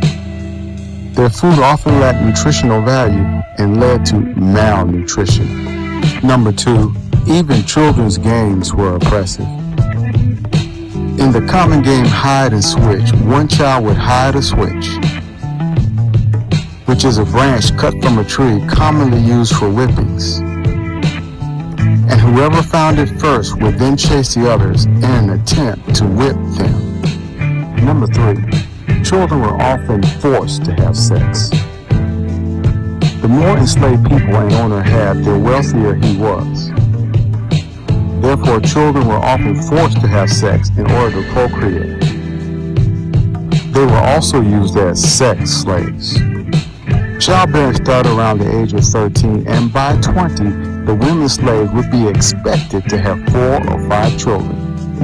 Their food often lacked nutritional value and led to malnutrition. Number 2, even children's games were oppressive. In the common game hide and switch, one child would hide a switch, which is a branch cut from a tree commonly used for whippings. And whoever found it first would then chase the others in an attempt to whip them. Number 3, children were often forced to have sex. The more enslaved people an owner had, the wealthier he was. Therefore, children were often forced to have sex in order to procreate. They were also used as sex slaves. Childbearing started around the age of 13, and by 20, the women slaves would be expected to have 4 or 5 children.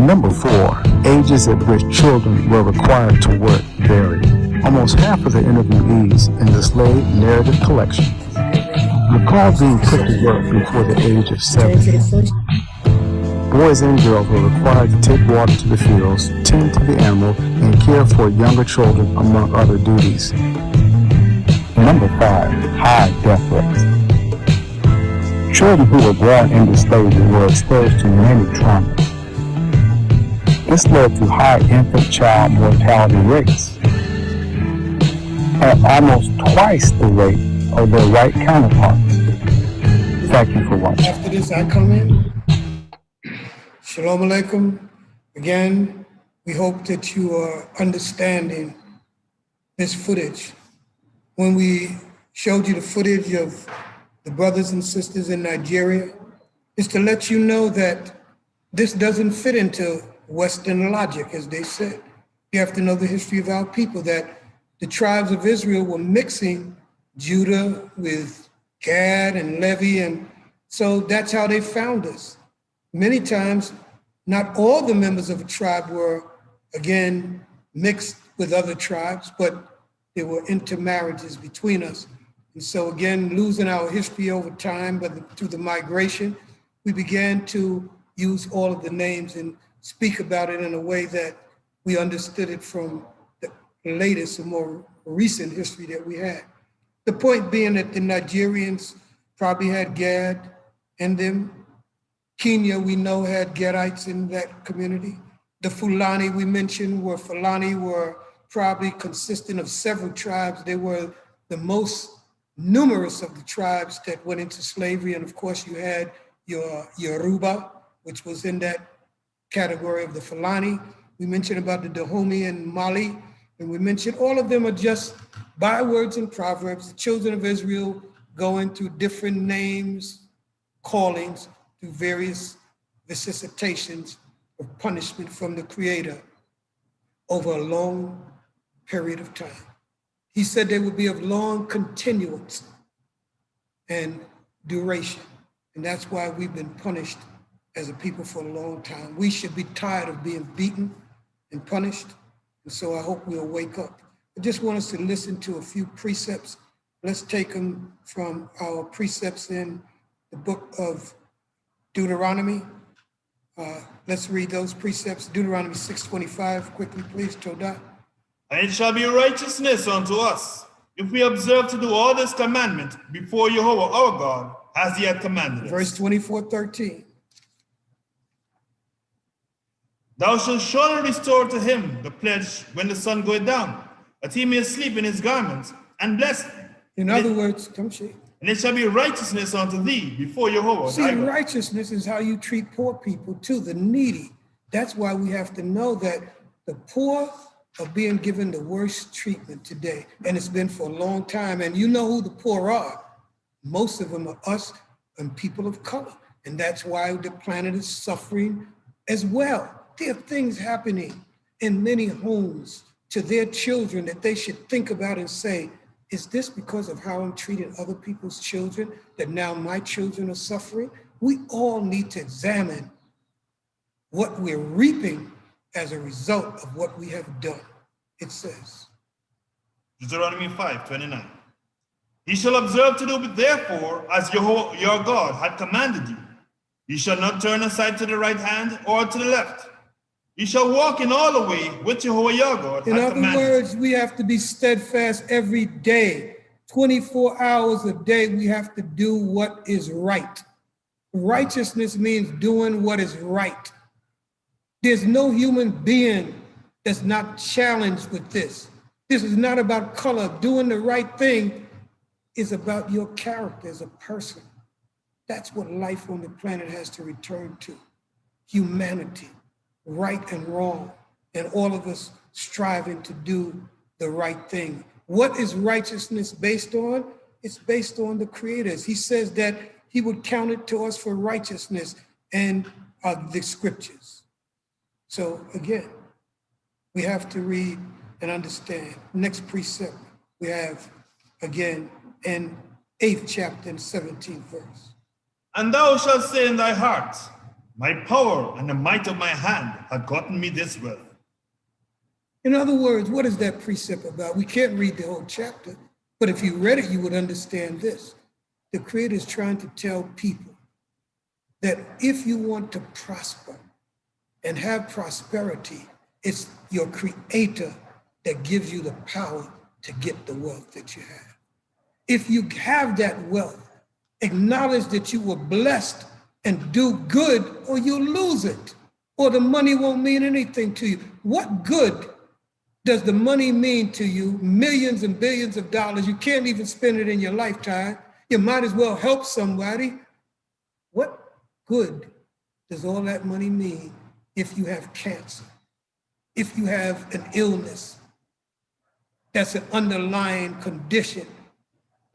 Number 4, ages at which children were required to work varied. Almost half of the interviewees in the slave narrative collection recall being put to work before the age of 7. Boys and girls were required to take water to the fields, tend to the animal, and care for younger children, among other duties. Number 5, high death rates. Children who were born into slavery were exposed to many traumas. This led to high infant-child mortality rates, at almost twice the rate of their white counterparts. Thank you for watching. After this, I come in. Shalom Alaikum. Again, we hope that you are understanding this footage. When we showed you the footage of the brothers and sisters in Nigeria, is to let you know that this doesn't fit into Western logic, as they said. You have to know the history of our people, that the tribes of Israel were mixing Judah with Gad and Levi, and so that's how they found us. Many times, not all the members of a tribe were, again, mixed with other tribes, but there were intermarriages between us. And so again, losing our history over time, but through the migration, we began to use all of the names and speak about it in a way that we understood it from the latest and more recent history that we had. The point being that the Nigerians probably had Gad in them. Kenya, we know, had Gadites in that community. The Fulani we mentioned were probably consistent of several tribes. They were the most numerous of the tribes that went into slavery. And of course you had your Yoruba, which was in that category of the Fulani. We mentioned about the Dahomey and Mali, and we mentioned all of them are just bywords and proverbs. The children of Israel going through different names, callings, through various vicissitations of punishment from the Creator over a long period of time. He said they would be of long continuance and duration. And that's why we've been punished as a people for a long time. We should be tired of being beaten and punished. And so I hope we'll wake up. I just want us to listen to a few precepts. Let's take them from our precepts in the book of Deuteronomy, Let's read those precepts. Deuteronomy 6:25, quickly, please, Todah. And it shall be righteousness unto us, if we observe to do all this commandment before Jehovah our God, as he had commanded us. Verse 24:13. Thou shalt surely restore to him the pledge when the sun goeth down, that he may sleep in his garments, and bless thee. In other words, come see. And it shall be righteousness unto thee before Jehovah. See, righteousness is how you treat poor people too, the needy. That's why we have to know that the poor are being given the worst treatment today. And it's been for a long time. And you know who the poor are. Most of them are us and people of color. And that's why the planet is suffering as well. There are things happening in many homes to their children that they should think about and say, is this because of how I'm treating other people's children that now my children are suffering? We all need to examine what we're reaping as a result of what we have done. It says, Deuteronomy 5:29. Ye shall observe to do therefore as Jehovah your God had commanded you. Ye shall not turn aside to the right hand or to the left. Ye shall walk in all the way which Jehovah your God in hath other commanded. words, we have to be steadfast every day. 24 hours a day, we have to do what is right. Righteousness means doing what is right. There's no human being that's not challenged with this. This is not about color. Doing the right thing is about your character as a person. That's what life on the planet has to return to. Humanity, right and wrong, and all of us striving to do the right thing. What is righteousness based on? It's based on the creators. He says that he would count it to us for righteousness and the scriptures. So again, we have to read and understand. Next precept we have again in 8th chapter and 17th verse. And thou shalt say in thy heart, my power and the might of my hand have gotten me this wealth. In other words, what is that precept about? We can't read the whole chapter, but if you read it, you would understand this. The Creator is trying to tell people that if you want to prosper and have prosperity, it's your Creator that gives you the power to get the wealth that you have. If you have that wealth, acknowledge that you were blessed and do good, or you'll lose it, or the money won't mean anything to you. What good does the money mean to you? Millions and billions of dollars. You can't even spend it in your lifetime. You might as well help somebody. What good does all that money mean if you have cancer, if you have an illness that's an underlying condition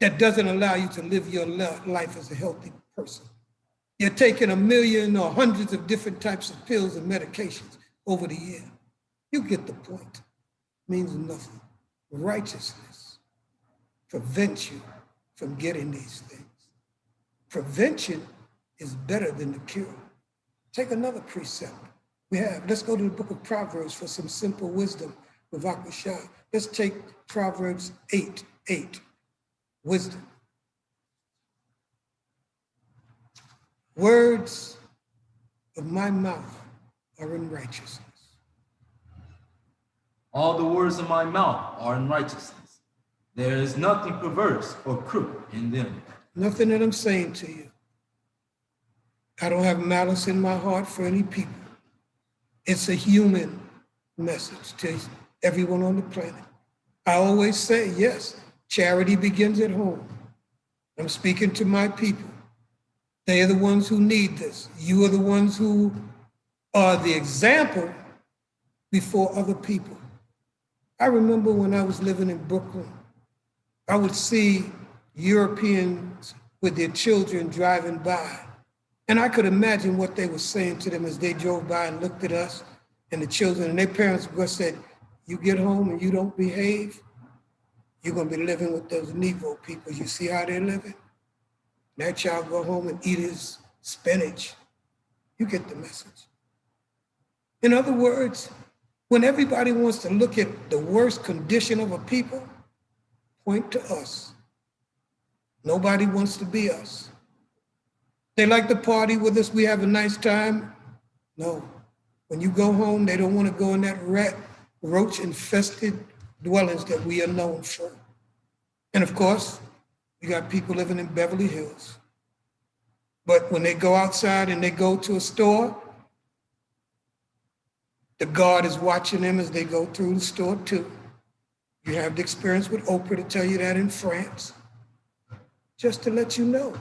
that doesn't allow you to live your life as a healthy person? You're taking 1 million or hundreds of different types of pills and medications over the year. You get the point. It means nothing. Righteousness prevents you from getting these things. Prevention is better than the cure. Take another precept. Let's go to the book of Proverbs for some simple wisdom with Akusha. Let's take Proverbs 8:8, wisdom. Words of my mouth are in righteousness. All the words of my mouth are in righteousness. There is nothing perverse or crooked in them. Nothing that I'm saying to you. I don't have malice in my heart for any people. It's a human message to everyone on the planet. I always say, yes, charity begins at home. I'm speaking to my people. They are the ones who need this. You are the ones who are the example before other people. I remember when I was living in Brooklyn, I would see Europeans with their children driving by. And I could imagine what they were saying to them as they drove by and looked at us and the children, and their parents would said, you get home and you don't behave, you're gonna be living with those Negro people. You see how they're living? That child go home and eat his spinach. You get the message. In other words, when everybody wants to look at the worst condition of a people, point to us. Nobody wants to be us. They like to party with us. We have a nice time. No. When you go home, they don't want to go in that roach-infested dwellings that we are known for. And of course, we got people living in Beverly Hills. But when they go outside and they go to a store, the guard is watching them as they go through the store too. You have the experience with Oprah to tell you that in France. Just to let you know,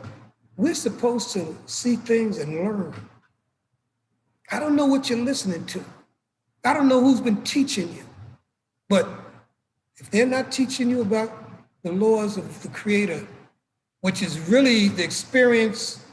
we're supposed to see things and learn. I don't know what you're listening to. I don't know who's been teaching you. But if they're not teaching you about the laws of the Creator, which is really the experience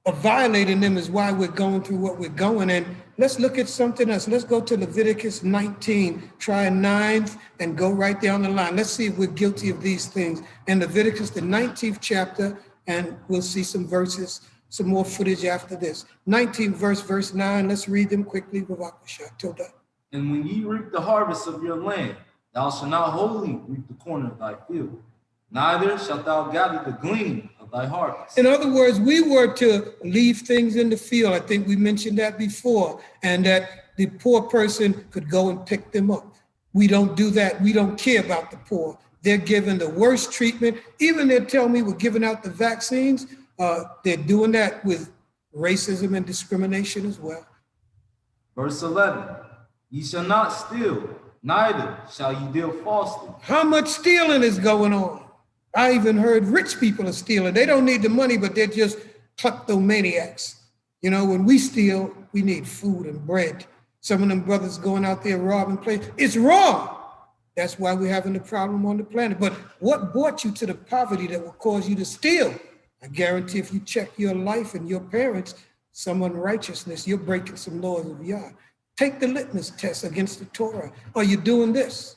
of violating them, is why we're going through what we're going. And let's look at something else. Let's go to Leviticus 19, try 9 and go right down the line. Let's see if we're guilty of these things. In Leviticus, the 19th chapter, and we'll see some verses, some more footage after this. 19th verse 9, let's read them quickly. And when ye reap the harvest of your land, thou shalt not wholly reap the corn of thy field, neither shalt thou gather the glean of thy harvest. In other words, we were to leave things in the field. I think we mentioned that before, and that the poor person could go and pick them up. We don't do that. We don't care about the poor. They're given the worst treatment. Even they tell me we're giving out the vaccines. They're doing that with racism and discrimination as well. Verse 11, ye shall not steal, neither shall ye deal falsely. How much stealing is going on? I even heard rich people are stealing. They don't need the money, but they're just kleptomaniacs. You know, when we steal, we need food and bread. Some of them brothers going out there robbing places. It's wrong. That's why we're having the problem on the planet. But what brought you to the poverty that will cause you to steal? I guarantee if you check your life and your parents, some unrighteousness, you're breaking some laws of Yah. Take the litmus test against the Torah. Are you doing this?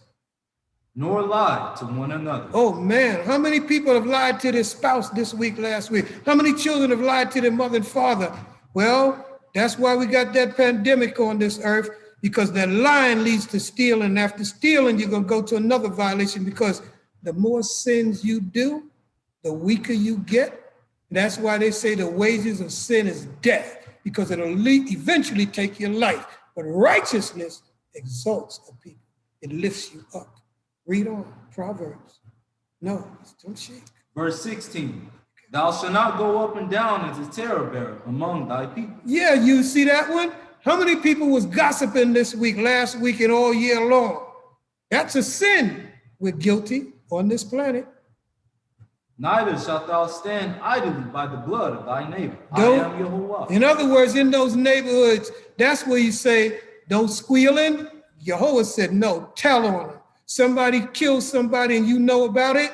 Nor lie to one another. Oh man, how many people have lied to their spouse this week, last week? How many children have lied to their mother and father? Well, that's why we got that pandemic on this earth, because that lying leads to stealing. After stealing, you're gonna go to another violation, because the more sins you do, the weaker you get. That's why they say the wages of sin is death, because it'll eventually take your life. But righteousness exalts a people. It lifts you up. Read on, Proverbs. No, don't shake. Verse 16, thou shalt not go up and down as a terror bearer among thy people. Yeah, you see that one? How many people was gossiping this week, last week, and all year long? That's a sin. We're guilty on this planet. Neither shalt thou stand idly by the blood of thy neighbor. I am Yehovah. In other words, in those neighborhoods, that's where you say, don't squeal in. Yehovah said, no, tell on them. Somebody kills somebody and you know about it,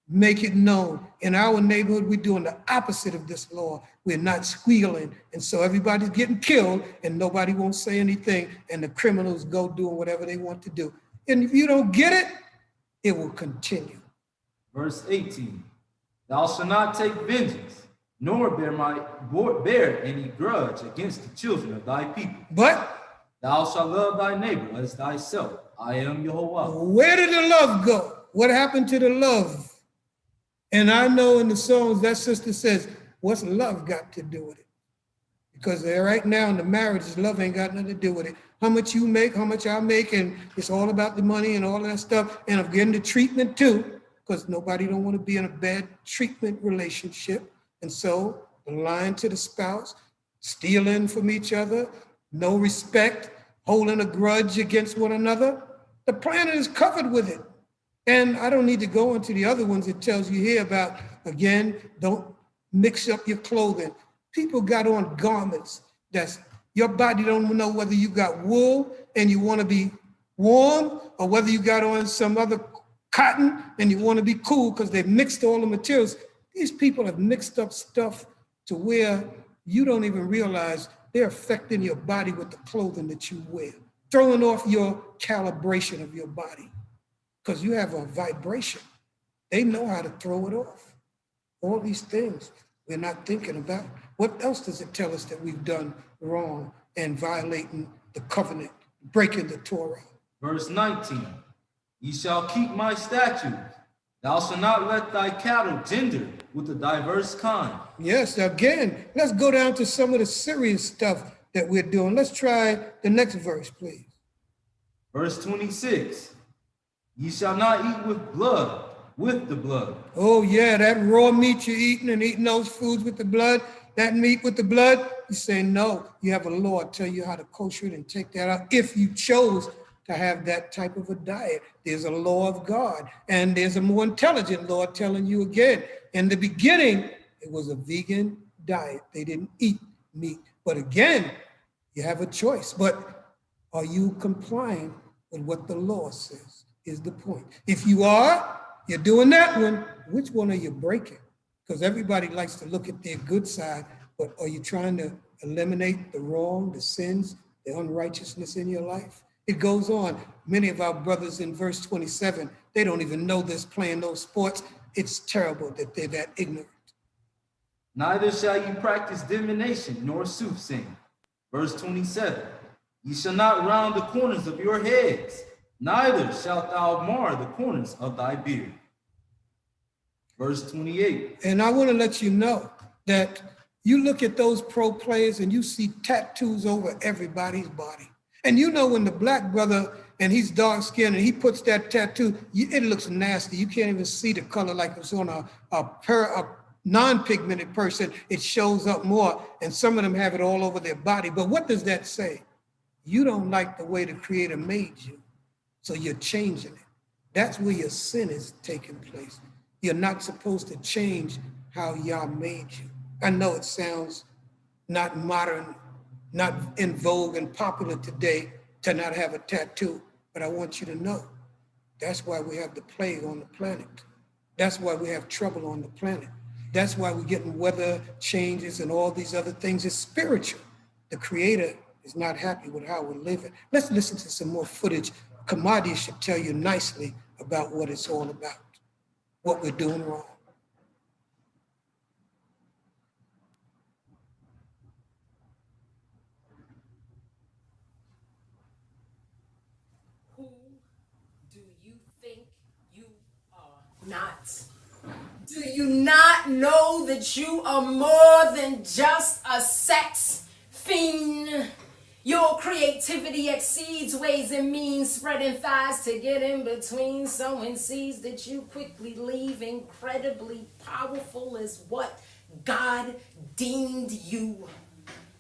make it known. In our neighborhood, we're doing the opposite of this law. We're not squealing. And so everybody's getting killed and nobody won't say anything, and the criminals go doing whatever they want to do. And if you don't get it, it will continue. Verse 18, thou shalt not take vengeance, nor bear any grudge against the children of thy people. But thou shalt love thy neighbor as thyself. I am Yehovah. Where did the love go? What happened to the love? And I know in the songs that sister says, what's love got to do with it? Because right now in the marriages, love ain't got nothing to do with it. How much you make, how much I make, and it's all about the money and all that stuff. And I'm getting the treatment too, because nobody don't want to be in a bad treatment relationship. And so lying to the spouse, stealing from each other, no respect, holding a grudge against one another. The planet is covered with it. And I don't need to go into the other ones. It tells you here about, again, don't mix up your clothing. People got on garments that's, your body don't know whether you got wool and you want to be warm, or whether you got on some other cotton and you want to be cool, because they've mixed all the materials. These people have mixed up stuff to where you don't even realize they're affecting your body with the clothing that you wear, throwing off your calibration of your body, because you have a vibration. They know how to throw it off. All these things we're not thinking about. What else does it tell us that we've done wrong and violating the covenant, breaking the Torah? Verse 19, ye shall keep my statutes. Thou shalt not let thy cattle gender with a diverse kind. Yes, again, let's go down to some of the serious stuff. that we're doing. Let's try the next verse, please. Verse 26. Ye shall not eat with the blood. Oh yeah, that raw meat you're eating and eating those foods with the blood, that meat with the blood, you say no. You have a law tell you how to kosher it and take that out if you chose to have that type of a diet. There's a law of God, and there's a more intelligent law telling you again. In the beginning, it was a vegan diet. They didn't eat meat. But again, you have a choice. But are you complying with what the law says is the point. If you are, you're doing that one. Which one are you breaking? Because everybody likes to look at their good side, but are you trying to eliminate the wrong, the sins, the unrighteousness in your life? It goes on. Many of our brothers in verse 27, they don't even know this, playing those sports. It's terrible that they're that ignorant. Neither shall you practice divination nor soothsaying. Verse 27, ye shall not round the corners of your heads, neither shalt thou mar the corners of thy beard. Verse 28. And I want to let you know that you look at those pro players and you see tattoos over everybody's body. And you know when the black brother, and he's dark skinned and he puts that tattoo, it looks nasty. You can't even see the color like it's on a non-pigmented person. It shows up more, and some of them have it all over their body. But what does that say? You don't like the way the Creator made you, so you're changing it. That's where your sin is taking place. You're not supposed to change how Yah made you. I know it sounds not modern, not in vogue and popular today to not have a tattoo, but I want you to know that's why we have the plague on the planet. That's why we have trouble on the planet. That's why we're getting weather changes and all these other things. It's spiritual. The Creator is not happy with how we're living. Let's listen to some more footage. Kamadi should tell you nicely about what it's all about, what we're doing wrong. Who do you think you are not? Do you not know that you are more than just a sex fiend? Your creativity exceeds ways and means, spreading thighs to get in between, sowing seeds that you quickly leave. Incredibly powerful is what God deemed you.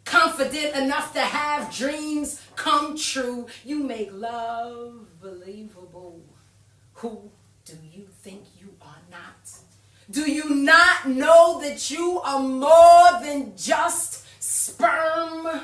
Confident enough to have dreams come true. You make love believable. Who do you think you are not? Do you not know that you are more than just sperm?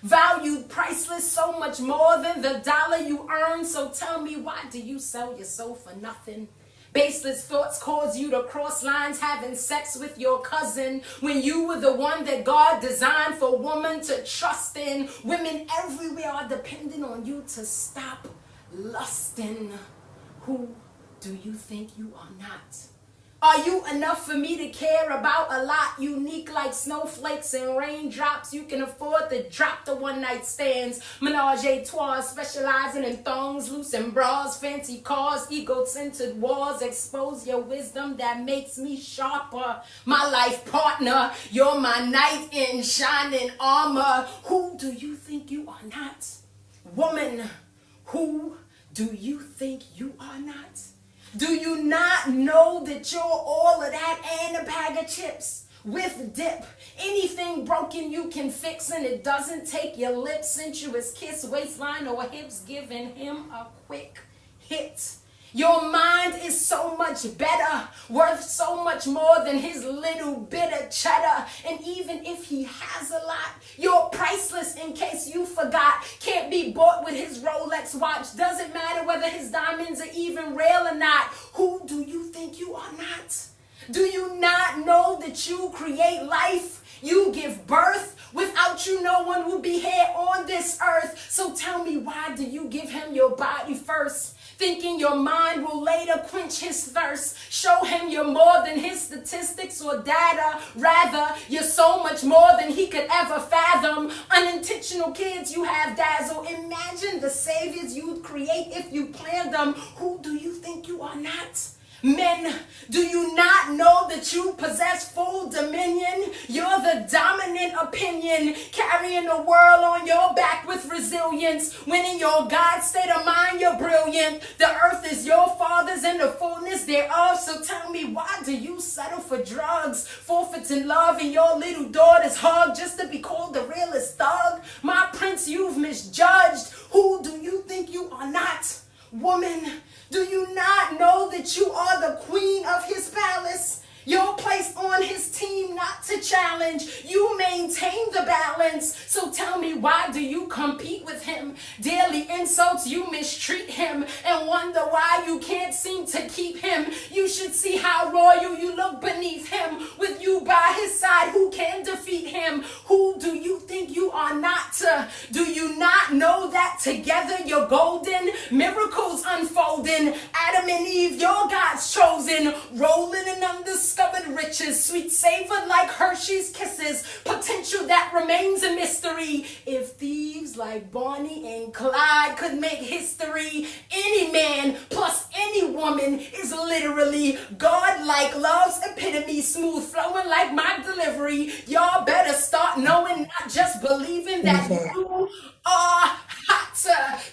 Valued, priceless, so much more than the dollar you earn. So tell me, why do you sell your soul for nothing? Baseless thoughts cause you to cross lines, having sex with your cousin when you were the one that God designed for woman to trust in. Women everywhere are dependent on you to stop lusting. Who do you think you are not? Are you enough for me to care about a lot? Unique like snowflakes and raindrops. You can afford to drop the one-night stands. Menage a trois, specializing in thongs, loose and bras, fancy cars, ego-centered wars. Expose your wisdom that makes me sharper. My life partner, you're my knight in shining armor. Who do you think you are not? Woman, who do you think you are not? Do you not know that you're all of that and a bag of chips with dip? Anything broken you can fix, and it doesn't take your lips, sensuous kiss, waistline or hips, giving him a quick hit. Your mind is so much better, worth so much more than his little bit of cheddar. And even if he has a lot, you're priceless in case you forgot. Can't be bought with his Rolex watch. Doesn't matter whether his diamonds are even real or not. Who do you think you are not? Do you not know that you create life? You give birth. Without you, no one will be here on this earth. So tell me, why do you give him your body first? Thinking your mind will later quench his thirst. Show him you're more than his statistics or data. Rather, you're so much more than he could ever fathom. Unintentional kids you have dazzle. Imagine the saviors you'd create if you planned them. Who do you think you are not? Men, do you not know that you possess full dominion? You're the dominant opinion, carrying the world on your back with resilience. When in your God state of mind, you're brilliant. The earth is your father's and the fullness thereof. So tell me, why do you settle for drugs? Forfeiting love in your little daughter's hug just to be called the realest thug? My prince, you've misjudged. Who do you think you are not? Woman, do you not know that you are the queen of his palace? You're placed on his team not to challenge. You maintain the balance. So tell me, why do you compete with him? Daily insults, you mistreat him and wonder why you can't seem to keep him. You should see how royal you look beneath him. With you by his side, who can defeat him? Who do you think you are not? Do you not know that together you're golden? Miracles unfolding. Adam and Eve, your God's chosen. Rolling in undiscovered riches, sweet savor like Hershey's kisses, potential that remains a mystery. If thieves like Bonnie and Clyde could make history, any man plus any woman is literally God-like love's epitome, smooth flowing like my delivery. Y'all better start knowing, not just believing, that you are hot.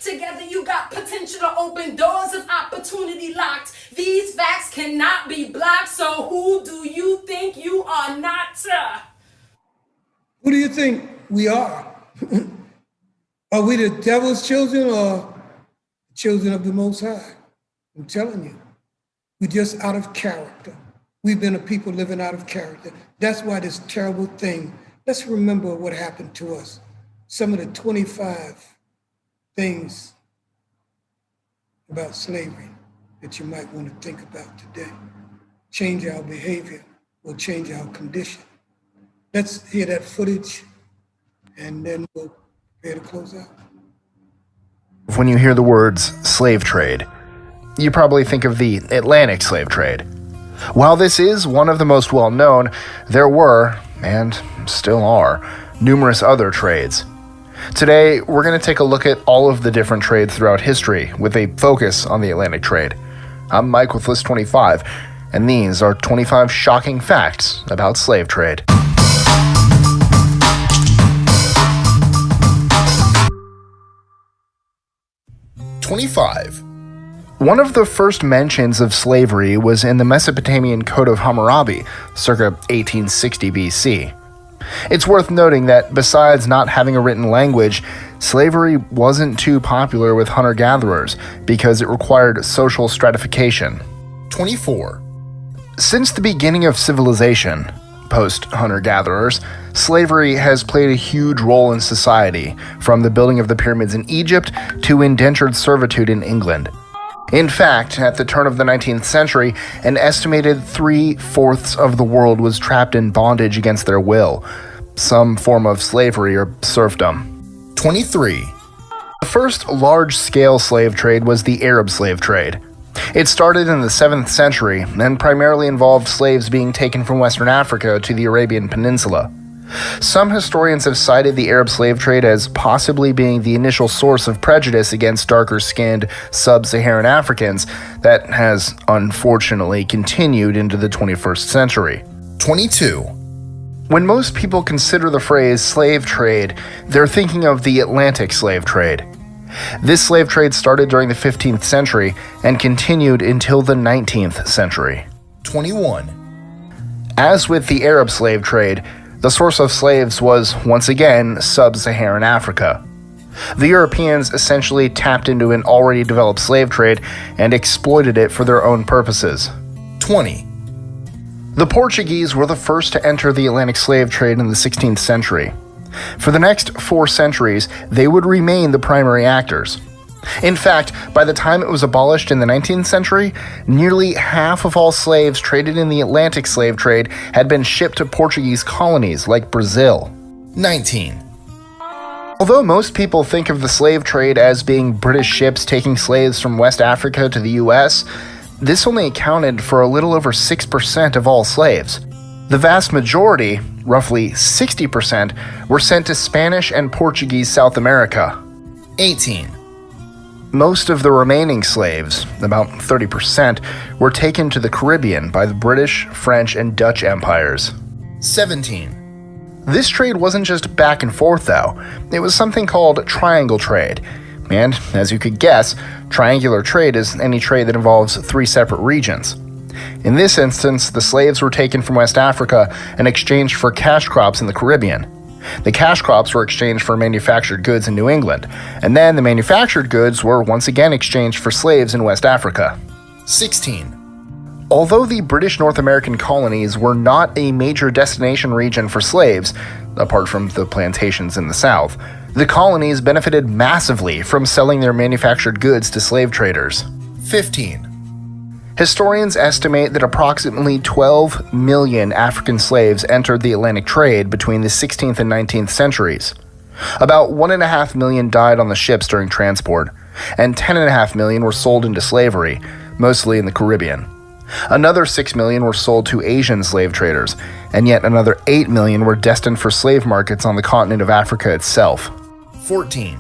Together you got potential to open doors of opportunity locked. These facts cannot be blocked, so who do you think you are not? Who do you think we are? Are we the devil's children or children of the Most High? I'm telling you, we're just out of character. We've been a people living out of character. That's why this terrible thing, let's remember what happened to us. Some of the 25 things about slavery that you might want to think about today. Change our behavior will change our condition. Let's hear that footage and then we'll prepare to close out. When you hear the words slave trade, you probably think of the Atlantic slave trade. While this is one of the most well-known, there were, and still are, numerous other trades. Today, we're going to take a look at all of the different trades throughout history with a focus on the Atlantic trade. I'm Mike with List 25, and these are 25 shocking facts about slave trade. One of the first mentions of slavery was in the Mesopotamian Code of Hammurabi, circa 1860 BC. It's worth noting that besides not having a written language, slavery wasn't too popular with hunter-gatherers because it required social stratification. 24. Since the beginning of civilization, post-hunter-gatherers, slavery has played a huge role in society, from the building of the pyramids in Egypt to indentured servitude in England. In fact, at the turn of the 19th century, an estimated 3/4 of the world was trapped in bondage against their will, some form of slavery or serfdom. 23. The first large-scale slave trade was the Arab slave trade. It started in the 7th century and primarily involved slaves being taken from Western Africa to the Arabian Peninsula. Some historians have cited the Arab slave trade as possibly being the initial source of prejudice against darker-skinned sub-Saharan Africans that has unfortunately continued into the 21st century. 22. When most people consider the phrase slave trade, they're thinking of the Atlantic slave trade. This slave trade started during the 15th century and continued until the 19th century. 21. As with the Arab slave trade, the source of slaves was, once again, sub-Saharan Africa. The Europeans essentially tapped into an already developed slave trade and exploited it for their own purposes. 20. The Portuguese were the first to enter the Atlantic slave trade in the 16th century. For the next 4 centuries, they would remain the primary actors. In fact, by the time it was abolished in the 19th century, nearly half of all slaves traded in the Atlantic slave trade had been shipped to Portuguese colonies like Brazil. 19. Although most people think of the slave trade as being British ships taking slaves from West Africa to the US, this only accounted for a little over 6% of all slaves. The vast majority, roughly 60%, were sent to Spanish and Portuguese South America. 18. Most of the remaining slaves, about 30%, were taken to the Caribbean by the British, French, and Dutch empires. 17. This trade wasn't just back and forth, though. It was something called triangle trade. And, as you could guess, triangular trade is any trade that involves 3 separate regions. In this instance, the slaves were taken from West Africa and exchanged for cash crops in the Caribbean. The cash crops were exchanged for manufactured goods in New England, and then the manufactured goods were once again exchanged for slaves in West Africa. 16. Although the British North American colonies were not a major destination region for slaves, apart from the plantations in the South, the colonies benefited massively from selling their manufactured goods to slave traders. 15. Historians estimate that approximately 12 million African slaves entered the Atlantic trade between the 16th and 19th centuries. About 1.5 million died on the ships during transport, and 10.5 million were sold into slavery, mostly in the Caribbean. Another 6 million were sold to Asian slave traders, and yet another 8 million were destined for slave markets on the continent of Africa itself. 14.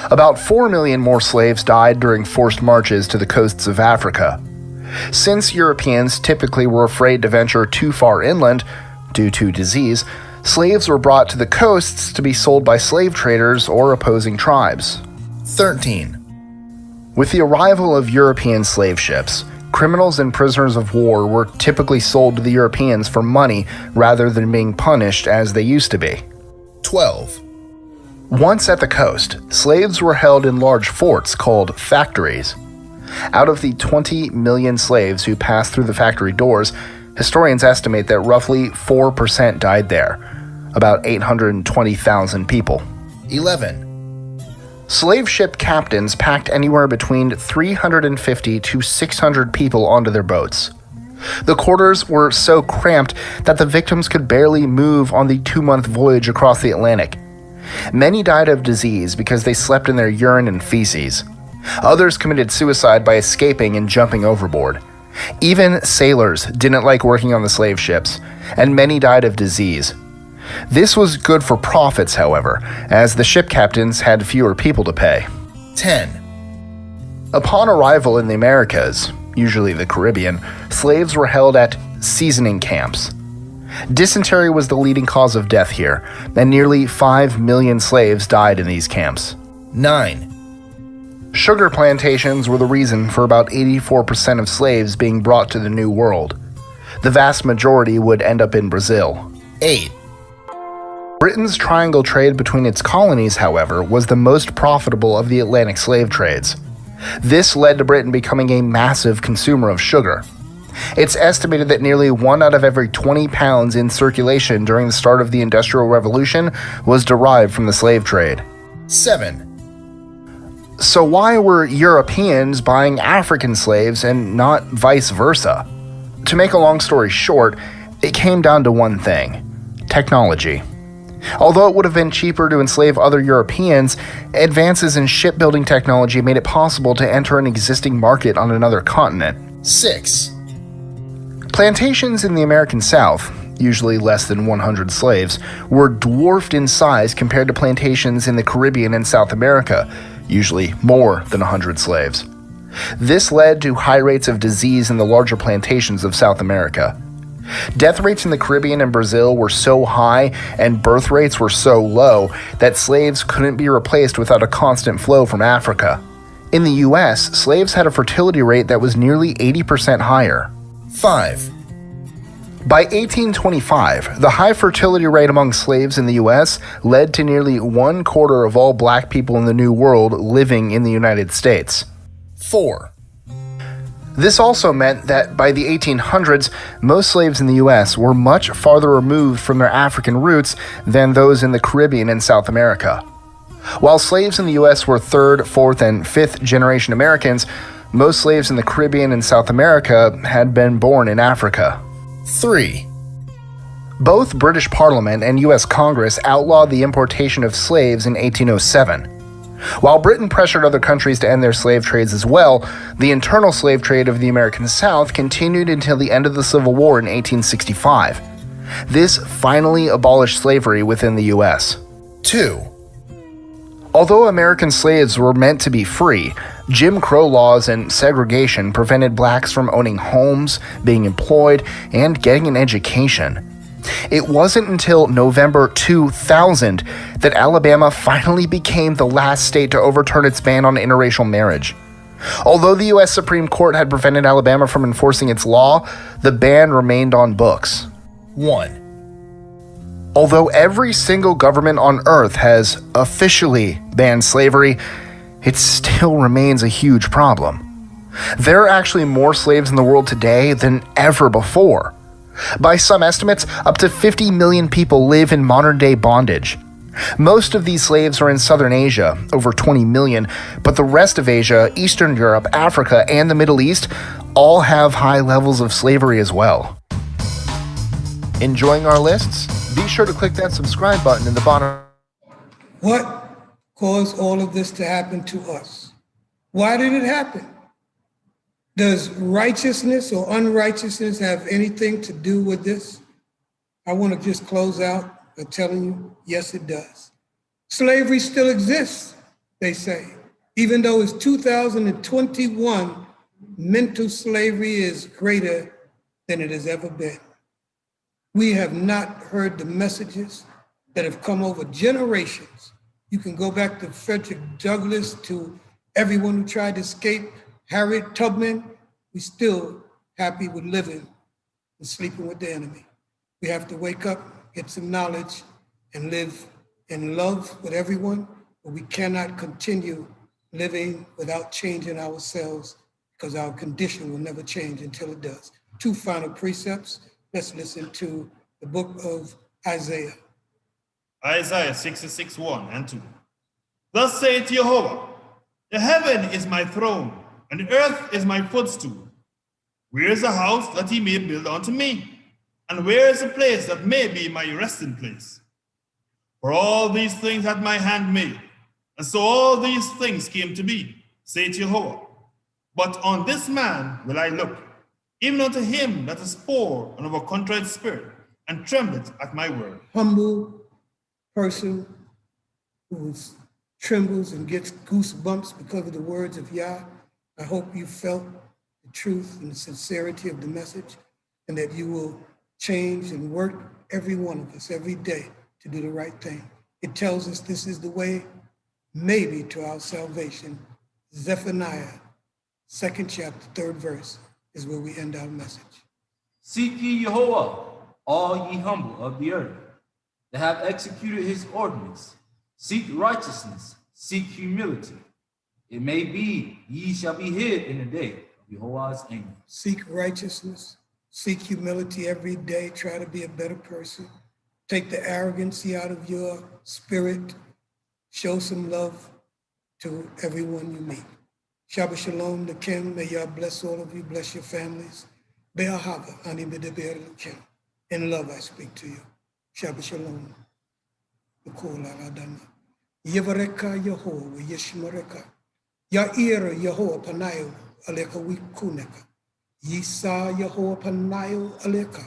About 4 million more slaves died during forced marches to the coasts of Africa. Since Europeans typically were afraid to venture too far inland, due to disease, slaves were brought to the coasts to be sold by slave traders or opposing tribes. 13. With the arrival of European slave ships, criminals and prisoners of war were typically sold to the Europeans for money rather than being punished as they used to be. 12. Once at the coast, slaves were held in large forts called factories. Out of the 20 million slaves who passed through the factory doors, historians estimate that roughly 4% died there, about 820,000 people. 11. Slave ship captains packed anywhere between 350 to 600 people onto their boats. The quarters were so cramped that the victims could barely move on the 2-month voyage across the Atlantic. Many died of disease because they slept in their urine and feces. Others committed suicide by escaping and jumping overboard. Even sailors didn't like working on the slave ships, and many died of disease. This was good for profits, however, as the ship captains had fewer people to pay. 10. Upon arrival in the Americas, usually the Caribbean, slaves were held at seasoning camps. Dysentery was the leading cause of death here, and nearly 5 million slaves died in these camps. 9. Sugar plantations were the reason for about 84% of slaves being brought to the New World. The vast majority would end up in Brazil. 8. Britain's triangle trade between its colonies, however, was the most profitable of the Atlantic slave trades. This led to Britain becoming a massive consumer of sugar. It's estimated that nearly 1 out of every 20 pounds in circulation during the start of the Industrial Revolution was derived from the slave trade. 7. So why were Europeans buying African slaves and not vice versa? To make a long story short, it came down to one thing: technology. Although it would have been cheaper to enslave other Europeans, advances in shipbuilding technology made it possible to enter an existing market on another continent. 6. Plantations in the American South, usually less than 100 slaves, were dwarfed in size compared to plantations in the Caribbean and South America, usually more than 100 slaves. This led to high rates of disease in the larger plantations of South America. Death rates in the Caribbean and Brazil were so high and birth rates were so low that slaves couldn't be replaced without a constant flow from Africa. In the US, slaves had a fertility rate that was nearly 80% higher. 5. By 1825, the high fertility rate among slaves in the U.S. led to nearly 1/4 of all black people in the New World living in the United States. 4. This also meant that by the 1800s, most slaves in the U.S. were much farther removed from their African roots than those in the Caribbean and South America. While slaves in the U.S. were 3rd, 4th, and 5th generation Americans, most slaves in the Caribbean and South America had been born in Africa. 3. Both British Parliament and U.S. Congress outlawed the importation of slaves in 1807. While Britain pressured other countries to end their slave trades as well, the internal slave trade of the American South continued until the end of the Civil War in 1865. This finally abolished slavery within the U.S. 2. Although American slaves were meant to be free, Jim Crow laws and segregation prevented blacks from owning homes, being employed, and getting an education. It wasn't until November 2000 that Alabama finally became the last state to overturn its ban on interracial marriage. Although the U.S. Supreme Court had prevented Alabama from enforcing its law, the ban remained on books. 1. Although every single government on Earth has officially banned slavery, it still remains a huge problem. There are actually more slaves in the world today than ever before. By some estimates, up to 50 million people live in modern-day bondage. Most of these slaves are in Southern Asia, over 20 million, but the rest of Asia, Eastern Europe, Africa, and the Middle East all have high levels of slavery as well. Enjoying our lists? Be sure to click that subscribe button in the bottom. What caused all of this to happen to us? Why did it happen? Does righteousness or unrighteousness have anything to do with this? I want to just close out by telling you, yes, it does. Slavery still exists, they say. Even though it's 2021, mental slavery is greater than it has ever been. We have not heard the messages that have come over generations. You can go back to Frederick Douglass, to everyone who tried to escape, Harriet Tubman. We're still happy with living and sleeping with the enemy. We have to wake up, get some knowledge, and live in love with everyone, but we cannot continue living without changing ourselves, because our condition will never change until it does. 2 final precepts. Let's listen to the book of Isaiah. Isaiah 66, 1 and 2. Thus saith Jehovah, the heaven is my throne, and the earth is my footstool. Where is a house that he may build unto me? And where is a place that may be my resting place? For all these things hath my hand made, and so all these things came to be, saith Jehovah. But on this man will I look, even unto him that is poor and of a contrite spirit, and trembleth at my word. Humble person who trembles and gets goosebumps because of the words of Yah. I hope you felt the truth and the sincerity of the message, and that you will change and work, every one of us, every day, to do the right thing. It tells us this is the way, maybe, to our salvation. Zephaniah, 2nd chapter, 3rd verse, is where we end our message. Seek ye Jehovah, all ye humble of the earth, that have executed his ordinance. Seek righteousness, seek humility. It may be ye shall be hid in the day of Jehovah's anger. Seek righteousness, seek humility every day. Try to be a better person. Take the arrogancy out of your spirit. Show some love to everyone you meet. Shabbat Shalom, the Kim. May Yah bless all of you, bless your families. Be'ahava, ani b'deber l'Kim. In love I speak to you. Shabbat Shalom. L'kol ha'adama. Yevareka Yehovah, Yeshmareka. Ya'ir Yehovah panayu aleka wikuneka. Yisa Yehovah panayu aleka.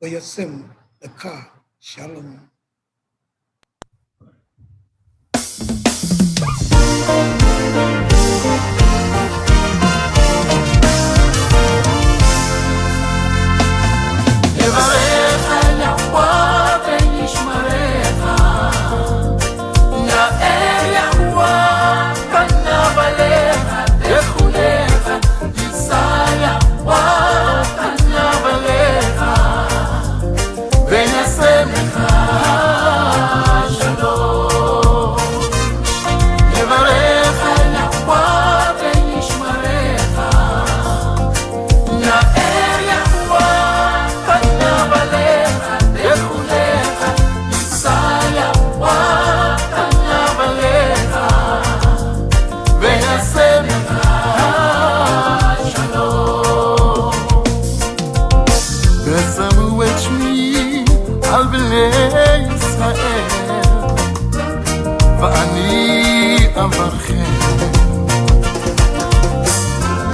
V'yasem leka shalom.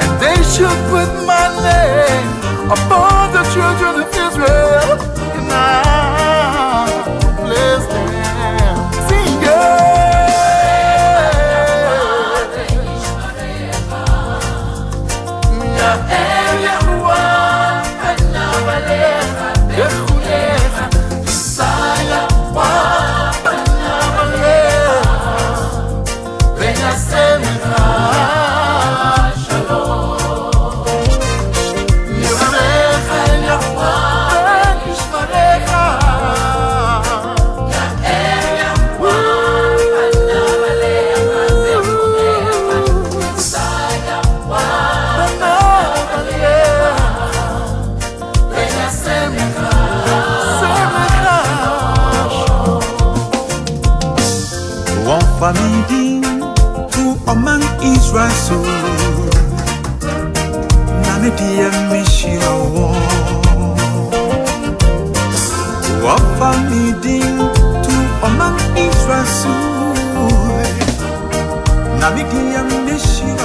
And they should put my name upon the children of Israel, and I bless them. Sing it. family to among Israel so Namidi Mishira wa family to among Israel so Namidi Mishira